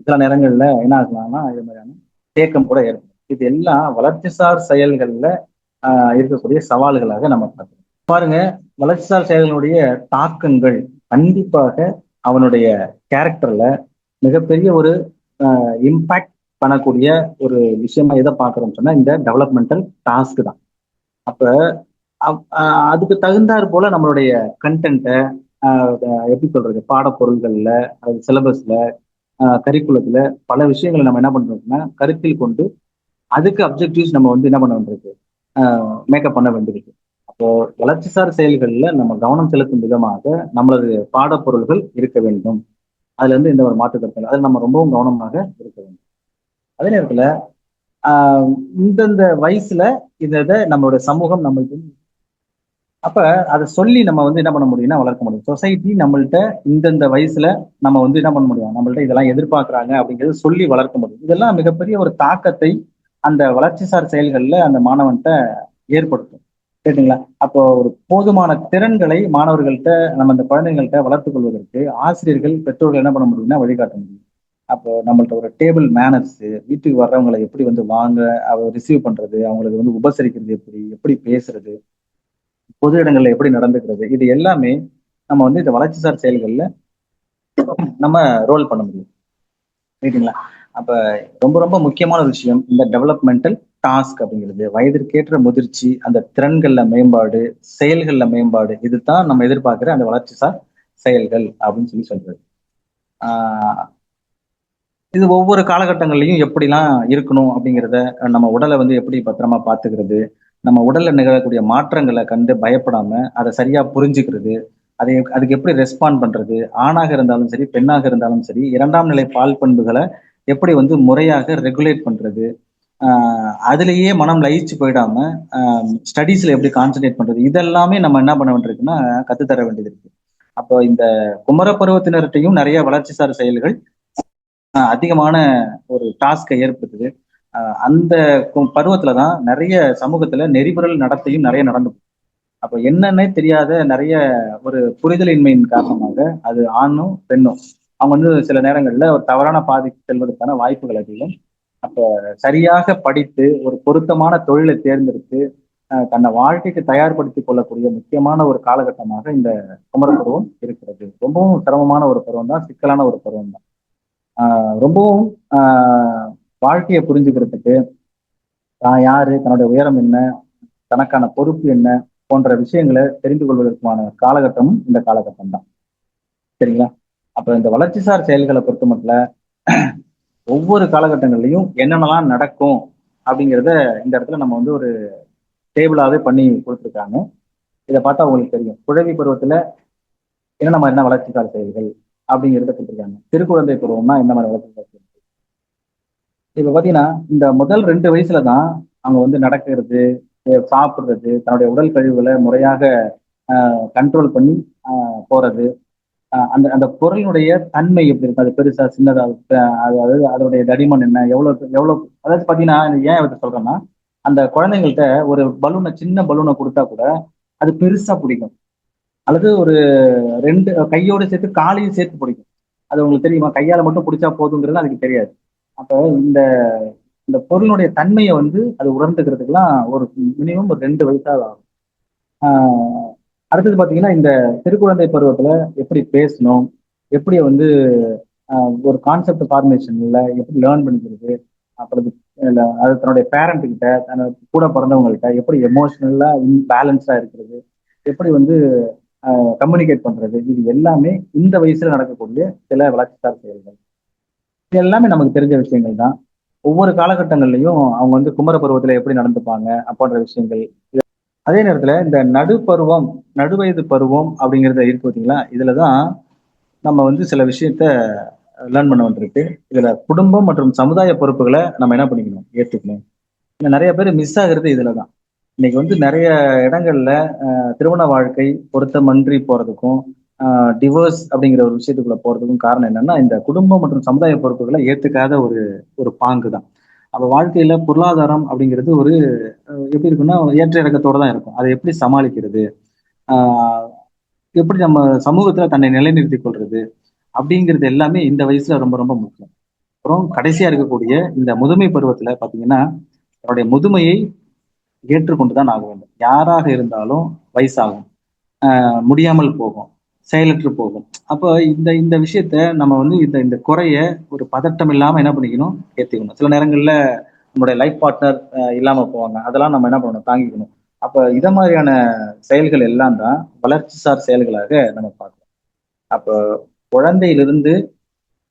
சில நேரங்கள்ல என்ன ஆகலாம்னா இது மாதிரியான தேக்கம் கூட ஏற்படும். இது எல்லாம் வளர்ச்சிசார் செயல்கள்ல இருக்கக்கூடிய சவால்களாக நம்ம பார்க்கிறோம். பாருங்க, வளர்ச்சிசார் செயல்களுடைய தாக்கங்கள் கண்டிப்பாக அவனுடைய கேரக்டர்ல மிகப்பெரிய ஒரு இம்பாக்ட் பண்ணக்கூடிய ஒரு விஷயமா எதை பார்க்கிறோம் சொன்னா இந்த டெவலப்மெண்டல் டாஸ்க் தான். அப்ப அதுக்கு தகுந்தாற் போல நம்மளுடைய கண்டென்ட்டை எப்படி சொல்றது, பாடப்பொருள்கள்ல அது சிலபஸ்ல கரிக்குலத்துல பல விஷயங்களை நம்ம என்ன பண்றோம்னா கருத்தில் கொண்டு அதுக்கு அப்ஜெக்டிவ்ஸ் நம்ம வந்து என்ன பண்ண வேண்டியிருக்கு, மேக்கப் பண்ண வேண்டியிருக்கு. அப்போ வளர்ச்சிசார் செயல்கள்ல நம்ம கவனம் செலுத்தும் விதமாக நம்மளது பாடப்பொருள்கள் இருக்க வேண்டும். அதுல இருந்து எந்த ஒரு மாற்று கருத்து இல்லை. அதுல நம்ம ரொம்பவும் கவனமாக இருக்க வேண்டும். அதே நேரத்துல ஆஹ் இந்தந்த வயசுல இதை நம்மளுடைய சமூகம் நம்மளுக்கு அப்ப அதை சொல்லி நம்ம வந்து என்ன பண்ண முடியும்னா வளர்க்க முடியும். சொசைட்டி நம்மள்ட்ட இந்தந்த வயசுல நம்ம வந்து என்ன பண்ண முடியும், நம்மள்ட்ட இதெல்லாம் எதிர்பார்க்கறாங்க அப்படிங்கிறது சொல்லி வளர்க்க முடியும். இதெல்லாம் மிகப்பெரிய ஒரு தாக்கத்தை அந்த வளர்ச்சிசார் செயல்கள்ல அந்த மாணவன்கிட்ட ஏற்படுத்தும். கேட்டுங்களா? அப்போ ஒரு போதுமான திறன்களை மாணவர்கள்ட்ட நம்ம அந்த குழந்தைங்கள்ட்ட வளர்த்துக் கொள்வதற்கு ஆசிரியர்கள் பெற்றோர்கள் என்ன பண்ண முடியும்னா வழிகாட்ட முடியும். அப்போ நம்மள்ட்ட ஒரு டேபிள் மேனர்ஸ், வீட்டுக்கு வர்றவங்களை எப்படி வந்து வாங்க ரிசீவ் பண்றது, அவங்களுக்கு வந்து உபசரிக்கிறது எப்படி, எப்படி பேசுறது, பொது இடங்கள்ல எப்படி நடந்துக்கிறது, இது எல்லாமே நம்ம வந்து இந்த வளர்ச்சிசார் செயல்கள்ல நம்ம ரோல் பண்ண முடியும். ரைட்டுங்களா? அப்ப ரொம்ப ரொம்ப முக்கியமான விஷயம் இந்த டெவலப்மெண்டல் டாஸ்க் அப்படிங்கிறது வயதிற்கேற்ற முதிர்ச்சி, அந்த திறன்கள்ல மேம்பாடு, செயல்கள்ல மேம்பாடு, இதுதான் நம்ம எதிர்பார்க்கிற அந்த வளர்ச்சிசார் செயல்கள் அப்படின்னு சொல்லி சொல்றது. ஆஹ் இது ஒவ்வொரு காலகட்டங்கள்லையும் எப்படிலாம் இருக்கணும் அப்படிங்கிறத, நம்ம உடலை வந்து எப்படி பத்திரமா பார்த்துக்கிறது, நம்ம உடல்ல நிகழக்கூடிய மாற்றங்களை கண்டு பயப்படாம அதை சரியா புரிஞ்சுக்கிறது, அதுக்கு எப்படி ரெஸ்பாண்ட் பண்றது, ஆணாக இருந்தாலும் சரி பெண்ணாக இருந்தாலும் சரி இரண்டாம் நிலை பால் பண்புகளை எப்படி வந்து முறையாக ரெகுலேட் பண்றது, அதுலேயே மனம் லயிச்சு போயிடாம ஸ்டடீஸ்ல எப்படி கான்சென்ட்ரேட் பண்றது, இதெல்லாமே நம்ம என்ன பண்ண வேண்டியிருக்குன்னா கத்துத்தர வேண்டியது இருக்கு. அப்போ இந்த குமர பருவத்தினர்கிட்டையும் நிறைய வளர்ச்சிசார் செயல்கள் அதிகமான ஒரு டாஸ்கை ஏற்படுத்துது. அந்த பருவத்துலதான் நிறைய சமூகத்துல நெறிமுறைகள் நடத்தையும் நிறைய நடந்து. அப்ப என்னன்னே தெரியாத நிறைய ஒரு புரிதலின்மையின் காரணமாக அது ஆணும் பெண்ணும் அவங்க வந்து சில நேரங்கள்ல ஒரு தவறான பாதைக்கு செல்வதற்கான வாய்ப்புகள் அதிகம். அப்ப சரியாக படித்து ஒரு பொருத்தமான தொழிலை தேர்ந்தெடுத்து தன்னை வாழ்க்கைக்கு தயார்படுத்திக் கொள்ளக்கூடிய முக்கியமான ஒரு காலகட்டமாக இந்த குமர பருவம் இருக்கிறது. ரொம்பவும் சிரமமான ஒரு பருவம் தான், சிக்கலான ஒரு பருவம் தான். ரொம்பவும் வாழ்க்கையை புரிஞ்சுக்கிறதுக்கு தான் யாரு, தன்னுடைய உயரம் என்ன, தனக்கான பொறுப்பு என்ன போன்ற விஷயங்களை தெரிந்து கொள்வதற்கான காலகட்டமும் இந்த காலகட்டம் தான். சரிங்களா? அப்ப இந்த வளர்ச்சிசார் செயல்களை பொறுத்த மட்டும் ஒவ்வொரு காலகட்டங்கள்லையும் என்னென்னலாம் நடக்கும் அப்படிங்கிறத இந்த இடத்துல நம்ம வந்து ஒரு டேபிளாவே பண்ணி கொடுத்துருக்காங்க. இதை பார்த்தா உங்களுக்கு தெரியும். குழவி பருவத்துல என்னென்ன மாதிரியான வளர்ச்சிசார் செயல்கள் அப்படிங்கிறத கொடுத்துருக்காங்க. திருக்குழந்தை பருவம்னா என்ன மாதிரி வளர்ச்சிசார் செயல்கள். இப்ப பாத்தீங்கன்னா இந்த முதல் 2 வயசுலதான் அவங்க வந்து நடக்கிறது, சாப்பிடுறது, தன்னுடைய உடல் கழிவுகளை முறையாக கண்ட்ரோல் பண்ணி போறது, அந்த அந்த பொருளினுடைய தன்மை எப்படி இருக்கு, அது பெருசா சின்னதா, அதாவது அதனுடைய தடிமன் என்ன, எவ்வளவு எவ்வளவு, அதாவது பாத்தீங்கன்னா ஏன் இதை சொல்றேன்னா அந்த குழந்தைங்கள்ட்ட ஒரு பலூனை, சின்ன பலூனை கொடுத்தா கூட அது பெருசா பிடிக்கும், அல்லது ஒரு 2 கையோடு சேர்த்து காலையும் சேர்த்து பிடிக்கும். அது உங்களுக்கு தெரியுமா? கையால மட்டும் பிடிச்சா போதுங்கிறது அதுக்கு தெரியாது. அப்ப இந்த இந்த பொருளுடைய தன்மையை வந்து அது உணர்ந்துக்கிறதுக்குலாம் ஒரு மினிமம் ஒரு 2 வயசாக ஆகும். அடுத்தது பாத்தீங்கன்னா இந்த திருக்குழந்தை பருவத்துல எப்படி பேசணும், எப்படி வந்து ஒரு கான்செப்ட் ஃபார்மேஷன்ல எப்படி லேர்ன் பண்ணிக்கிறது, அப்புறம் அது தன்னுடைய பேரண்ட் கிட்ட, கூட பிறந்தவங்ககிட்ட எப்படி எமோஷனலா இன்பேலன்ஸா இருக்கிறது, எப்படி வந்து கம்யூனிகேட் பண்றது, இது எல்லாமே இந்த வயசுல நடக்கக்கூடிய சில வளர்ச்சிசார் செயல்கள். இது எல்லாமே நமக்கு தெரிஞ்ச விஷயங்கள் தான். ஒவ்வொரு காலகட்டங்கள்லையும் அவங்க வந்து குமர பருவத்துல எப்படி நடந்துப்பாங்க அப்படின்ற விஷயங்கள். அதே நேரத்துல இந்த நடுப்பருவம், நடுவயது பருவம் அப்படிங்கிறத இருக்கு பார்த்தீங்களா? இதுலதான் நம்ம வந்து சில விஷயத்த லேர்ன் பண்ண வந்திருக்கு. இதுல குடும்பம் மற்றும் சமுதாய பொறுப்புகளை நம்ம என்ன பண்ணிக்கணும், ஏத்துக்கணும். இல்ல நிறைய பேர் மிஸ் ஆகுறது இதுலதான். இன்னைக்கு வந்து நிறைய இடங்கள்ல திருமண வாழ்க்கை பொருத்தமன்றி போறதுக்கும், டிவோர்ஸ் அப்படிங்கிற ஒரு விஷயத்துக்குள்ள போறதுக்கும் காரணம் என்னன்னா, இந்த குடும்பம் மற்றும் சமுதாய பொறுப்புகளை ஏத்துக்காத ஒரு ஒரு பாங்கு தான். அப்ப வாழ்க்கையில பொருளாதாரம் அப்படிங்கிறது ஒரு எப்படி இருக்குன்னா ஏற்ற இறக்கத்தோட தான் இருக்கும். அதை எப்படி சமாளிக்கிறது, ஆஹ் எப்படி நம்ம சமூகத்துல தன்னை நிலைநிறுத்திக் கொள்றது அப்படிங்கிறது எல்லாமே இந்த வயசுல ரொம்ப ரொம்ப முக்கியம். அப்புறம் கடைசியா இருக்கக்கூடிய இந்த முதுமை பருவத்துல பாத்தீங்கன்னா, தன்னுடைய முதுமையை ஏற்றுக்கொண்டுதான் ஆக வேண்டும். யாராக இருந்தாலும் வயசாகும், முடியாமல் போகும், செயலற்று போகும். அப்போ இந்த இந்த விஷயத்த நம்ம வந்து இந்த இந்த குறைய ஒரு பதட்டம் இல்லாம என்ன பண்ணிக்கணும், ஏத்துக்கணும். சில நேரங்கள்ல நம்மளுடைய லைஃப் பார்ட்னர் இல்லாம போவாங்க. அதெல்லாம் நம்ம என்ன பண்ணணும், தாங்கிக்கணும். அப்ப இத மாதிரியான செயல்கள் எல்லாம் தான் வளர்ச்சிசார் செயல்களாக நம்ம பார்க்கணும். அப்ப குழந்தையிலிருந்து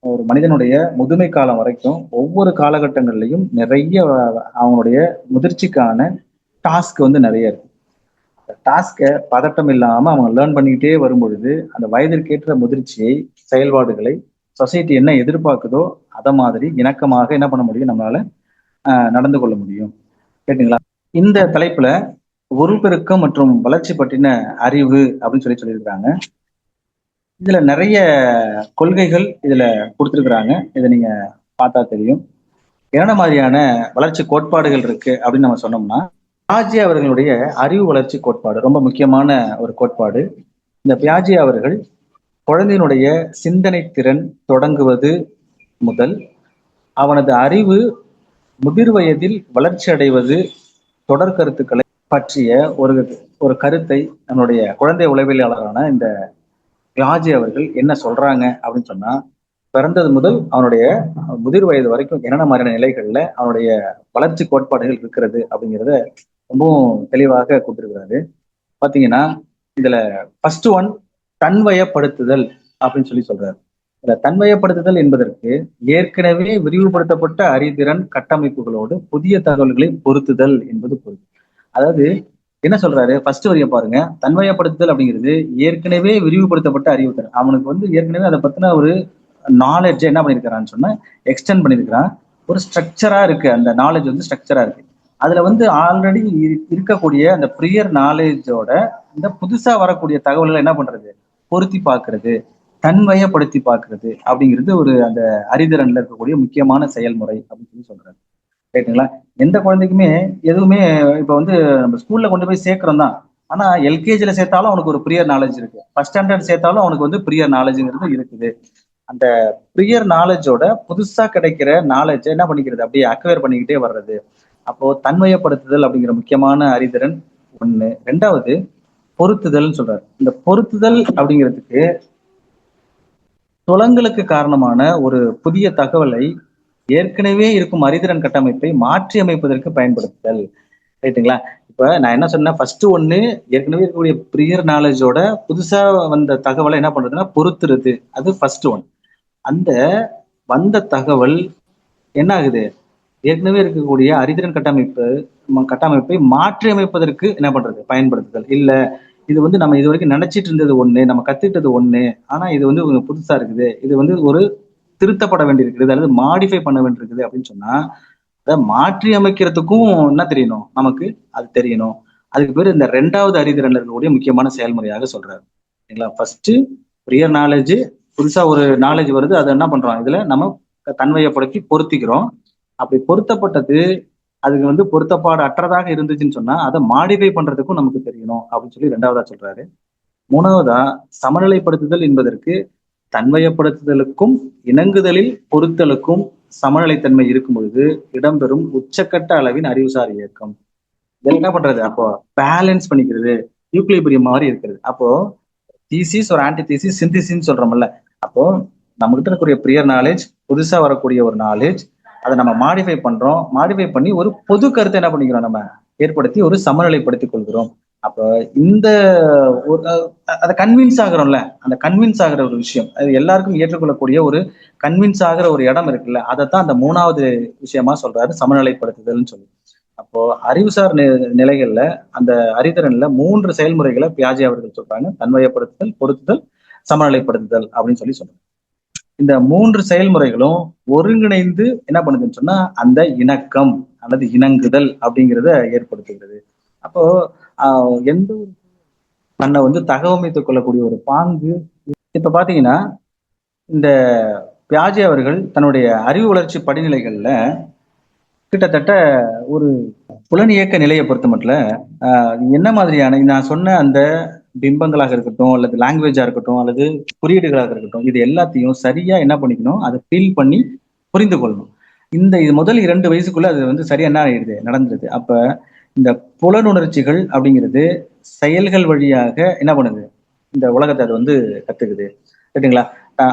ஒரு மனிதனுடைய முதுமை காலம் வரைக்கும் ஒவ்வொரு காலகட்டங்கள்லயும் நிறைய அவங்களுடைய முதிர்ச்சிக்கான டாஸ்க் வந்து நிறைய இருக்கு. டாஸ்கை பதட்டம் இல்லாம அவங்க லேர்ன் பண்ணிக்கிட்டே வரும் பொழுது அந்த வயதிற்கேற்ற முதிர்ச்சியை, செயல்பாடுகளை சொசைட்டி என்ன எதிர்பார்க்குதோ அதை மாதிரி இணக்கமாக என்ன பண்ண முடியும், நம்மளால நடந்து கொள்ள முடியும். கேட்டீங்களா? இந்த தலைப்புல உருப்பெருக்கம் மற்றும் வளர்ச்சி பற்றின அறிவு அப்படின்னு சொல்லியிருக்கிறாங்க. இதுல நிறைய கொள்கைகள் இதுல கொடுத்துருக்குறாங்க. இதை நீங்க பார்த்தா தெரியும். என்ன மாதிரியான வளர்ச்சி கோட்பாடுகள் இருக்கு அப்படின்னு நம்ம சொன்னோம்னா, பியாஜே அவர்களுடைய அறிவு வளர்ச்சி கோட்பாடு ரொம்ப முக்கியமான ஒரு கோட்பாடு. இந்த பியாஜே அவர்கள் குழந்தையினுடைய சிந்தனை திறன் தொடங்குவது முதல் அவனது அறிவு முதிர் வயதில் வளர்ச்சி அடைவது தொடர் கருத்துக்களை பற்றிய ஒரு ஒரு கருத்தை நம்மளுடைய குழந்தை உளவியலாளரான இந்த பியாஜே அவர்கள் என்ன சொல்றாங்க அப்படின்னு சொன்னா, பிறந்தது முதல் அவனுடைய முதிர் வயது வரைக்கும் என்னென்ன மாதிரியான நிலைகள்ல அவனுடைய வளர்ச்சி கோட்பாடுகள் இருக்கிறது அப்படிங்கிறத ரொம்பவும் தெளிவாக கொடுத்திருக்கிறாரு. பாத்தீங்கன்னா இதுல ஃபர்ஸ்ட் ஒன் தன்வயப்படுத்துதல் அப்படின்னு சொல்றாரு. இந்த தன்வயப்படுத்துதல் என்பதற்கு ஏற்கனவே விரிவுபடுத்தப்பட்ட அறிதிறன் கட்டமைப்புகளோடு புதிய தகவல்களை பொருத்துதல் என்பது பொருள். அதாவது என்ன சொல்றாரு, ஃபர்ஸ்ட் வரிய பாருங்க. தன்வயப்படுத்துதல் அப்படிங்கிறது ஏற்கனவே விரிவுபடுத்தப்பட்ட அறிவுத்திறன். அவனுக்கு வந்து ஏற்கனவே அதை பத்தின ஒரு நாலேஜ் என்ன பண்ணிருக்கிறான்னு சொன்னா எக்ஸ்டெண்ட் பண்ணிருக்கிறான். ஒரு ஸ்ட்ரக்சரா இருக்கு, அந்த நாலேஜ் வந்து ஸ்ட்ரக்சரா இருக்கு. அதுல வந்து ஆல்ரெடி இருக்கக்கூடிய அந்த ப்ரியர் நாலேஜோட இந்த புதுசா வரக்கூடிய தகவல்களை என்ன பண்றது, பொருத்தி பார்க்கிறது, தன்வயப்படுத்தி பார்க்கிறது அப்படிங்கிறது ஒரு அந்த அறிதிறன்ல இருக்கக்கூடிய முக்கியமான செயல்முறை அப்படின்னு சொல்றாரு. ரைட்டுங்களா? எந்த குழந்தைக்குமே எதுவுமே இப்ப வந்து நம்ம ஸ்கூல்ல கொண்டு போய் சேர்க்கிறோம் தான். ஆனா எல்கேஜில சேர்த்தாலும் அவனுக்கு ஒரு ப்ரியர் நாலேஜ் இருக்கு, ஃபர்ஸ்ட் ஸ்டாண்டர்ட் சேர்த்தாலும் அவனுக்கு வந்து ப்ரியர் நாலேஜ்ங்கிறது இருக்குது. அந்த ப்ரியர் நாலேஜோட புதுசா கிடைக்கிற நாலேஜை என்ன பண்ணிக்கிறது, அப்படியே அக்வயர் பண்ணிக்கிட்டே வர்றது. அப்போ தன்வயப்படுத்துதல் அப்படிங்கிற முக்கியமான அறிதிறன் ஒண்ணு. ரெண்டாவது பொருத்துதல்னு சொல்றாரு. இந்த பொருத்துதல் அப்படிங்கிறதுக்கு துலங்களுக்கு காரணமான ஒரு புதிய தகவலை ஏற்கனவே இருக்கும் அறிதிறன் கட்டமைப்பை மாற்றி அமைப்பதற்கு பயன்படுத்துதல். ரைட்டுங்களா? இப்ப நான் என்ன சொன்னேன், ஃபர்ஸ்ட் ஒண்ணு ஏற்கனவே இருக்கக்கூடிய ப்ரியர் நாலேஜோட புதுசா வந்த தகவலை என்ன பண்றதுன்னா பொருத்துறது. அது ஃபர்ஸ்ட் ஒன். அந்த வந்த தகவல் என்ன ஆகுது, ஏற்கனவே இருக்கக்கூடிய அறிதிறன் கட்டமைப்பை மாற்றி அமைப்பதற்கு என்ன பண்றது, பயன்படுத்துதல். இல்ல இது வந்து நம்ம இது வரைக்கும் நினைச்சிட்டு இருந்தது ஒண்ணு, நம்ம கத்துக்கிட்டது ஒண்ணு, ஆனா இது வந்து புதுசா இருக்குது, இது வந்து ஒரு திருத்தப்பட வேண்டியிருக்குது அல்லது மாடிஃபை பண்ண வேண்டியிருக்குது அப்படின்னு சொன்னா, அதை மாற்றி அமைக்கிறதுக்கும் என்ன தெரியணும் நமக்கு, அது தெரியணும். அதுக்கு பேர் இந்த ரெண்டாவது அறிதிறன்ல இருக்கக்கூடிய முக்கியமான செயல்முறையாக சொல்றாரு. சரிங்களா? ஃபர்ஸ்ட் ப்ரியர் நாலேஜ், புதுசா ஒரு நாலேஜ் வருது, அதை என்ன பண்றோம், இதுல நம்ம தன்வயப்படுத்தி பொருத்திக்கிறோம். அப்படி பொருத்தப்பட்டது அதுக்கு வந்து பொருத்தப்பாடு அற்றதாக இருந்துச்சுன்னு சொன்னா அதை மாடிஃபை பண்றதுக்கும் நமக்கு தெரியணும் அப்படின்னு சொல்லி ரெண்டாவதா சொல்றாரு. மூணாவதா சமநிலைப்படுத்துதல் என்பதற்கு தன்வயப்படுத்துதலுக்கும் இணங்குதலில் பொருத்தலுக்கும் சமநிலைத்தன்மை இருக்கும் பொழுது இடம்பெறும் உச்சக்கட்ட அளவின் அறிவுசார் இயக்கம். இதெல்லாம் என்ன பண்றது, அப்போ பேலன்ஸ் பண்ணிக்கிறது, யூக்லிபிரியம் மாதிரி இருக்கிறது. அப்போ தீசிஸ் ஒரு ஆன்டி தீசிஸ் சிந்திசின்னு சொல்றோம்ல, அப்போ நம்ம கிட்ட இருக்கக்கூடிய ப்ரியர் நாலேஜ், புதுசா வரக்கூடிய ஒரு நாலேஜ், அதை நம்ம மாடிஃபை பண்றோம். மாடிஃபை பண்ணி ஒரு பொது கருத்தை என்ன பண்ணிக்கிறோம், நம்ம ஏற்படுத்தி ஒரு சமநிலைப்படுத்திக் கொள்கிறோம். அப்ப இந்த அதை கன்வின்ஸ் ஆகுறோம்ல, அந்த கன்வின்ஸ் ஆகிற ஒரு விஷயம், அது எல்லாருக்கும் ஏற்றுக்கொள்ளக்கூடிய ஒரு கன்வின்ஸ் ஆகிற ஒரு இடம் இருக்குல்ல, அதைத்தான் அந்த மூணாவது விஷயமா சொல்றாரு, சமநிலைப்படுத்துதல்னு சொல்லி. அப்போ அறிவுசார் நிலைகள்ல அந்த அறிதிறன்ல 3 செயல்முறைகளை பியாஜே அவர்கள் சொல்றாங்க. தன்வயப்படுத்துதல், பொருத்துதல், சமநிலைப்படுத்துதல் அப்படின்னு சொல்லி சொல்றாங்க. இந்த 3 செயல்முறைகளும் ஒருங்கிணைந்து என்ன பண்ணுதுன்னு சொன்னா அந்த இணக்கம் அல்லது இணங்குதல் அப்படிங்கிறத ஏற்படுத்துகிறது. அப்போ எந்த ஒரு தன்னை வந்து தகவமைத்துக் கொள்ளக்கூடிய ஒரு பாங்கு. இப்ப பாத்தீங்கன்னா, இந்த பியாஜே அவர்கள் தன்னுடைய அறிவு வளர்ச்சி படிநிலைகள்ல கிட்டத்தட்ட ஒரு புலனியக்க நிலையை பொறுத்த மட்டும் என்ன மாதிரியான நான் சொன்ன அந்த பிம்பங்களாக இருக்கட்டும், அல்லது லாங்குவேஜா இருக்கட்டும், அல்லது குறியீடுகளாக இருக்கட்டும், இது எல்லாத்தையும் சரியா என்ன பண்ணிக்கணும், அதை ஃபீல் பண்ணி புரிந்து கொள்ளணும். இது முதல் 2 வயசுக்குள்ள அது வந்து சரியா என்ன ஆயிடுது, நடந்துருது. அப்ப இந்த புலனுணர்ச்சிகள் அப்படிங்கிறது செயல்கள் வழியாக என்ன பண்ணுது, இந்த உலகத்தை அது வந்து கத்துக்குது. ரைட்டுங்களா?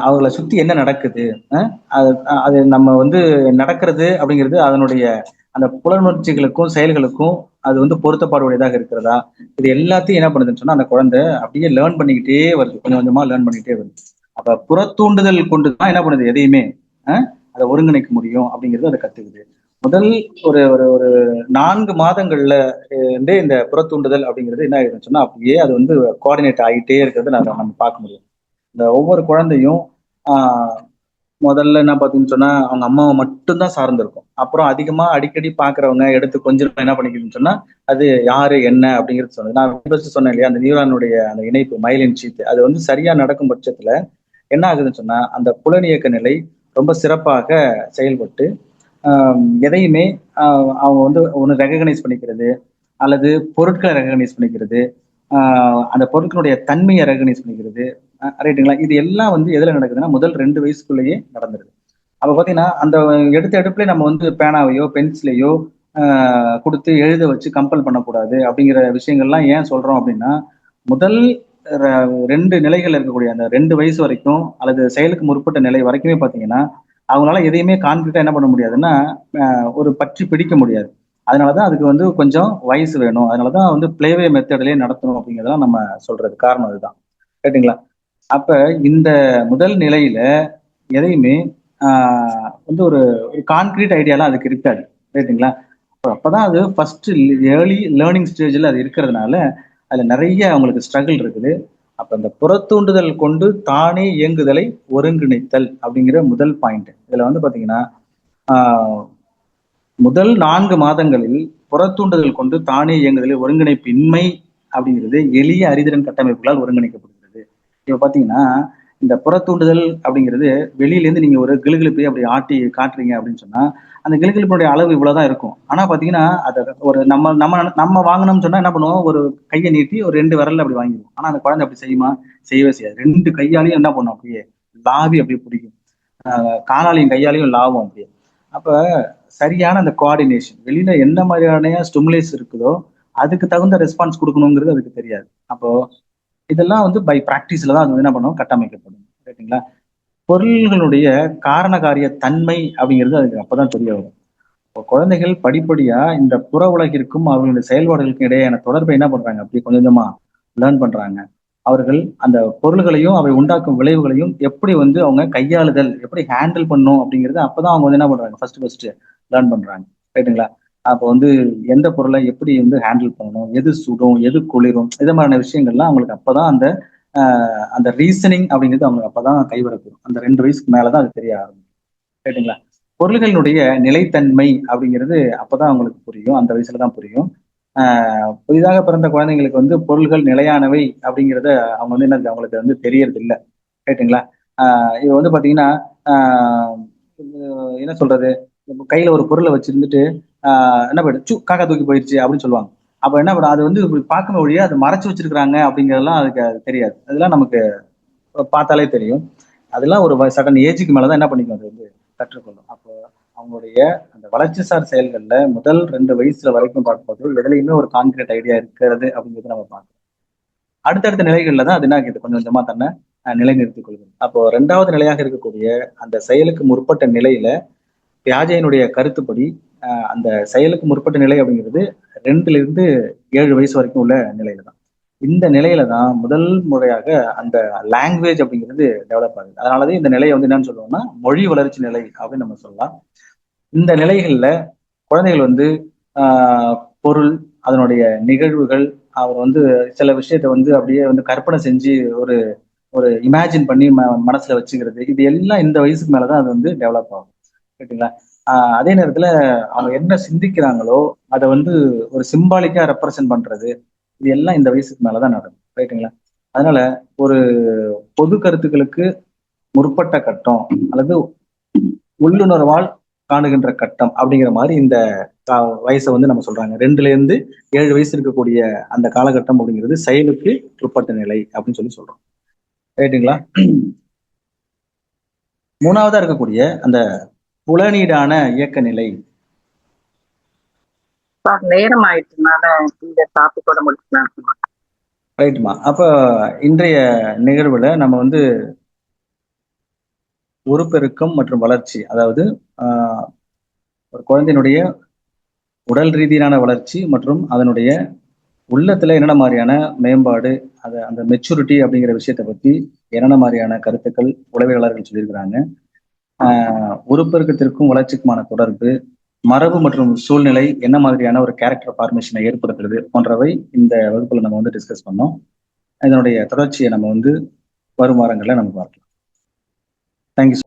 அவங்கள சுத்தி என்ன நடக்குது, அது அது நம்ம வந்து நடக்கிறது அப்படிங்கிறது அதனுடைய அந்த புலனுணர்ச்சிகளுக்கும் செயல்களுக்கும் அது வந்து பொருத்தப்பாடுடையதாக இருக்கிறதா, இது எல்லாத்தையும் என்ன பண்ணுதுன்னு சொன்னா அந்த குழந்தை அப்படியே லேர்ன் பண்ணிக்கிட்டே வருது, கொஞ்சம் கொஞ்சமா லேர்ன் பண்ணிக்கிட்டே வருது. அப்ப புறத்தூண்டுதல் கொண்டுதான் என்ன பண்ணுது எதையுமே அதை ஒருங்கிணைக்க முடியும் அப்படிங்கிறது அதை கத்துக்குது. முதல் ஒரு ஒரு ஒரு 4 மாதங்கள்ல இருந்தே இந்த புறத்தூண்டுதல் அப்படிங்கிறது என்ன ஆயிடுச்சுன்னு சொன்னா அப்படியே அது வந்து கோஆர்டினேட் ஆகிட்டே இருக்கிறது நம்ம பார்க்க முடியும். இந்த ஒவ்வொரு குழந்தையும் ஆஹ் முதல்ல என்ன பார்த்தீங்கன்னு சொன்னா அவங்க அம்மாவை மட்டும்தான் சார்ந்திருக்கும். அப்புறம் அதிகமா அடிக்கடி பாக்குறவங்க எடுத்து கொஞ்சம் என்ன பண்ணிக்குதுன்னு சொன்னா அது யாரு என்ன அப்படிங்கிறது சொன்னது. நான் ஃபர்ஸ்ட் சொன்னேன் இல்லையா, அந்த நியூரானுடைய அந்த இணைப்பு மைலின் ஷீத் அது வந்து சரியா நடக்கும் பட்சத்துல என்ன ஆகுதுன்னு சொன்னா அந்த புலனியக்க நிலை ரொம்ப சிறப்பாக செயல்பட்டு எதையுமே அவங்க வந்து ஒன்று ரெகக்னைஸ் பண்ணிக்கிறது, அல்லது பொருட்களை ரெகக்னைஸ் பண்ணிக்கிறது, அந்த பொருட்களுடைய தன்மையை ரெகக்னைஸ் பண்ணிக்கிறது. ரைட்டுங்களா? இது எல்லாம் வந்து எதுல நடக்குதுன்னா முதல் 2 வயசுக்குள்ளேயே நடந்துருது. அப்ப பாத்தீங்கன்னா அந்த எடுத்த எடுப்புல நம்ம வந்து பேனாவையோ பென்சிலையோ கொடுத்து எழுத வச்சு கம்பல் பண்ணக்கூடாது அப்படிங்கிற விஷயங்கள்லாம் ஏன் சொல்றோம் அப்படின்னா, முதல் 2 நிலைகள் இருக்கக்கூடிய அந்த 2 வயசு வரைக்கும் அல்லது செயலுக்கு முற்பட்ட நிலை வரைக்குமே பாத்தீங்கன்னா அவங்களால எதையுமே கான்கிரீட்டா என்ன பண்ண முடியாதுன்னா ஒரு பற்றி பிடிக்க முடியாது. அதனாலதான் அதுக்கு வந்து கொஞ்சம் வயசு வேணும். அதனாலதான் வந்து பிளேவே மெத்தட்லயே நடத்தணும் அப்படிங்கிறதெல்லாம் நம்ம சொல்றது காரணம் அதுதான். கேட்டுங்களா? அப்ப இந்த முதல் நிலையில எதையுமே வந்து ஒரு கான்கிரீட் ஐடியாலாம் அதுக்கு இருக்காது. ரைட்டுங்களா? அப்பதான் அது ஃபர்ஸ்ட் ஏர்லி லேர்னிங் ஸ்டேஜ்ல அது இருக்கிறதுனால அதுல நிறைய அவங்களுக்கு ஸ்ட்ரகிள் இருக்குது. அப்ப இந்த புறத்தூண்டுதல் கொண்டு தானே இயங்குதலை ஒருங்கிணைத்தல் அப்படிங்கிற முதல் பாயிண்ட். இதுல வந்து பாத்தீங்கன்னா முதல் 4 மாதங்களில் புறத்தூண்டுதல் கொண்டு தானே இயங்குதலை ஒருங்கிணைப்பின்மை அப்படிங்கிறது எளிய அறிதிறன் கட்டமைப்புகளால் ஒருங்கிணைக்கப்படுகிறது. இப்ப பாத்தீங்கன்னா இந்த புறத்தூண்டுதல் அப்படிங்கிறது வெளியிலேருந்து நீங்க ஒரு கிளுகிழப்பை அப்படி ஆட்டி காட்டுறீங்க அப்படின்னு சொன்னா அந்த கிளுகிழப்பினுடைய அளவு இவ்வளவுதான் இருக்கும். ஆனா பாத்தீங்கன்னா அதை ஒரு நம்ம நம்ம நம்ம வாங்கணும்னு சொன்னா என்ன பண்ணுவோம், ஒரு கையை நீட்டி ஒரு 2 விரல்ல அப்படி வாங்கிடுவோம். ஆனா அந்த குழந்தை அப்படி செய்யுமா? செய்யவே செய்யாது. 2 கையாலையும் என்ன பண்ணும், அப்படியே லாவி அப்படியே பிடிக்கும். காலாலையும் கையாலையும் லாவும் அப்படியே. அப்ப சரியான அந்த கோஆர்டினேஷன் வெளியில என்ன மாதிரியான ஸ்டிமுலேஸ் இருக்குதோ அதுக்கு தகுந்த ரெஸ்பான்ஸ் கொடுக்கணுங்கிறது அதுக்கு தெரியாது. அப்போ இதெல்லாம் வந்து பை பிராக்டிஸ்ல தான் அது என்ன பண்ணும், கட்டமைக்கப்படும். ரைட்டுங்களா? பொருள்களுடைய காரண காரிய தன்மை அப்படிங்கிறது அதுக்கு அப்பதான் தெரிய வரும். இப்போ குழந்தைகள் படிப்படியா இந்த புற உலகிற்கும் அவர்களுடைய செயல்பாடுகளுக்கும் இடையேயான தொடர்பை என்ன பண்றாங்க, அப்படி கொஞ்சம் கொஞ்சமா லேர்ன் பண்றாங்க. அவர்கள் அந்த பொருள்களையும் அவை உண்டாக்கும் விளைவுகளையும் எப்படி வந்து அவங்க கையாளுதல், எப்படி ஹேண்டில் பண்ணும் அப்படிங்கிறது அப்பதான் அவங்க வந்து என்ன பண்றாங்க, ஃபர்ஸ்ட் லேர்ன் பண்றாங்க. ரைட்டுங்களா? அப்போ வந்து எந்த பொருளை எப்படி வந்து ஹேண்டில் பண்ணணும், எது சுடும் எது குளிரும், இது மாதிரியான விஷயங்கள்லாம் அவங்களுக்கு அப்பதான் அந்த அந்த ரீசனிங் அப்படிங்கிறது அவங்களுக்கு அப்பதான் கைவரப்படும். அந்த 2 வயசுக்கு மேலதான் அது தெரிய ஆரம்பிக்கும். ரைட்டுங்களா? பொருள்களுடைய நிலைத்தன்மை அப்படிங்கிறது அப்பதான் அவங்களுக்கு புரியும், அந்த வயசுலதான் புரியும். புதிதாக பிறந்த குழந்தைங்களுக்கு வந்து பொருள்கள் நிலையானவை அப்படிங்கிறத அவங்க வந்து என்ன அவங்களுக்கு வந்து தெரியறது இல்லை. ரைட்டுங்களா? இது வந்து பாத்தீங்கன்னா என்ன சொல்றது, கையில ஒரு பொருளை வச்சிருந்துட்டு என்ன போயிடுச்சு, காக்கா தூக்கி போயிடுச்சு அப்படின்னு சொல்லுவாங்க. அப்ப என்ன பண்ணும், அது வந்து பார்க்கணும் வழியா அதை மறைச்சு வச்சிருக்கிறாங்க அப்படிங்கிறதெல்லாம் அதுக்கு தெரியாது. அதெல்லாம் நமக்கு பார்த்தாலே தெரியும். அதெல்லாம் ஒரு சடன் ஏஜுக்கு மேலதான் என்ன பண்ணிக்கும், அது வந்து கற்றுக்கொள்ளும். அப்போ அவங்களுடைய அந்த வளர்ச்சிசார் செயல்கள்ல முதல் 2 வயசுல வரைக்கும் பார்க்கும்போது எதுலையுமே ஒரு கான்கிரீட் ஐடியா இருக்கிறது அப்படிங்கிறது நம்ம பார்க்கணும். அடுத்தடுத்த நிலைகள்ல தான் அது என்ன ஆகிது, கொஞ்சம் கொஞ்சமா தன்னை நிலைநிறுத்திக் கொள்கிறது. அப்போ 2வது நிலையாக இருக்கக்கூடிய அந்த செயலுக்கு முற்பட்ட நிலையில பியாஜேயினுடைய கருத்துப்படி அந்த செயலுக்கு முற்பட்ட நிலை அப்படிங்கிறது 2ல இருந்து 7 வயசு வரைக்கும் உள்ள நிலையில தான். இந்த நிலையில தான் முதல் முறையாக அந்த லாங்குவேஜ் அப்படிங்கிறது டெவலப் ஆகுது. அதனாலதான் இந்த நிலையை வந்து என்னன்னு சொல்லுவோம்னா மொழி வளர்ச்சி நிலை அப்படின்னு நம்ம சொல்லலாம். இந்த நிலைகள்ல குழந்தைகள் வந்து பொருள், அதனுடைய நிகழ்வுகள், அவர் வந்து சில விஷயத்த வந்து அப்படியே வந்து கற்பனை செஞ்சு ஒரு ஒரு இமேஜின் பண்ணி மனசுல வச்சுக்கிறது, இது எல்லாம் இந்த வயசுக்கு மேலதான் அது வந்து டெவலப் ஆகும். ரைட்டுங்களா? அதே நேரத்துல அவங்க என்ன சிந்திக்கிறாங்களோ அதை வந்து ஒரு சிம்பாலிக்கா ரெப்ரசென்ட் பண்றது, இது எல்லாம் இந்த வயசுக்கு மேலதான் நடக்கும். ரைட்டுங்களா? அதனால ஒரு பொது கருத்துக்களுக்கு முற்பட்ட கட்டம் அல்லது உள்ளுணர்வால் காணுகின்ற கட்டம் அப்படிங்கிற மாதிரி இந்த வயசை வந்து நம்ம சொல்றாங்க. 2ல இருந்து 7 வயசு இருக்கக்கூடிய அந்த காலகட்டம் அப்படிங்கிறது செயலுக்கு உட்பட்ட நிலை அப்படின்னு சொல்லி சொல்றோம். ரைட்டுங்களா? 3வதா இருக்கக்கூடிய அந்த புலனீடான இயக்க நிலை. நேரம் ஆயிடுச்சுனால இந்த டாபிக்கோட முடிச்சுக்கலாம். ரைட்டுமா. அப்ப இன்றைய நிகழ்வுல நம்ம வந்து உருப்பெருக்கம் மற்றும் வளர்ச்சி, அதாவது ஒரு குழந்தையினுடைய உடல் ரீதியிலான வளர்ச்சி மற்றும் அதனுடைய உள்ளத்துல என்னென்ன மாதிரியான மேம்பாடு, அது அந்த மெச்சூரிட்டி அப்படிங்கிற விஷயத்தை பத்தி என்னென்ன மாதிரியான கருத்துக்கள் உளவியலாளர்கள் சொல்லியிருக்கிறாங்க, உருப்பெருக்கத்திற்கும் வளர்ச்சிக்குமான தொடர்பு, மரபு மற்றும் சூழ்நிலை என்ன மாதிரியான ஒரு கேரக்டர் ஃபார்மேஷனை ஏற்படுத்துறது போன்றவை இந்த வகுப்புல நம்ம வந்து டிஸ்கஸ் பண்ணோம். இதனுடைய தொடர்ச்சியை நம்ம வந்து வரும் வாரங்களில் நம்ம பார்க்கலாம். தேங்க்யூ.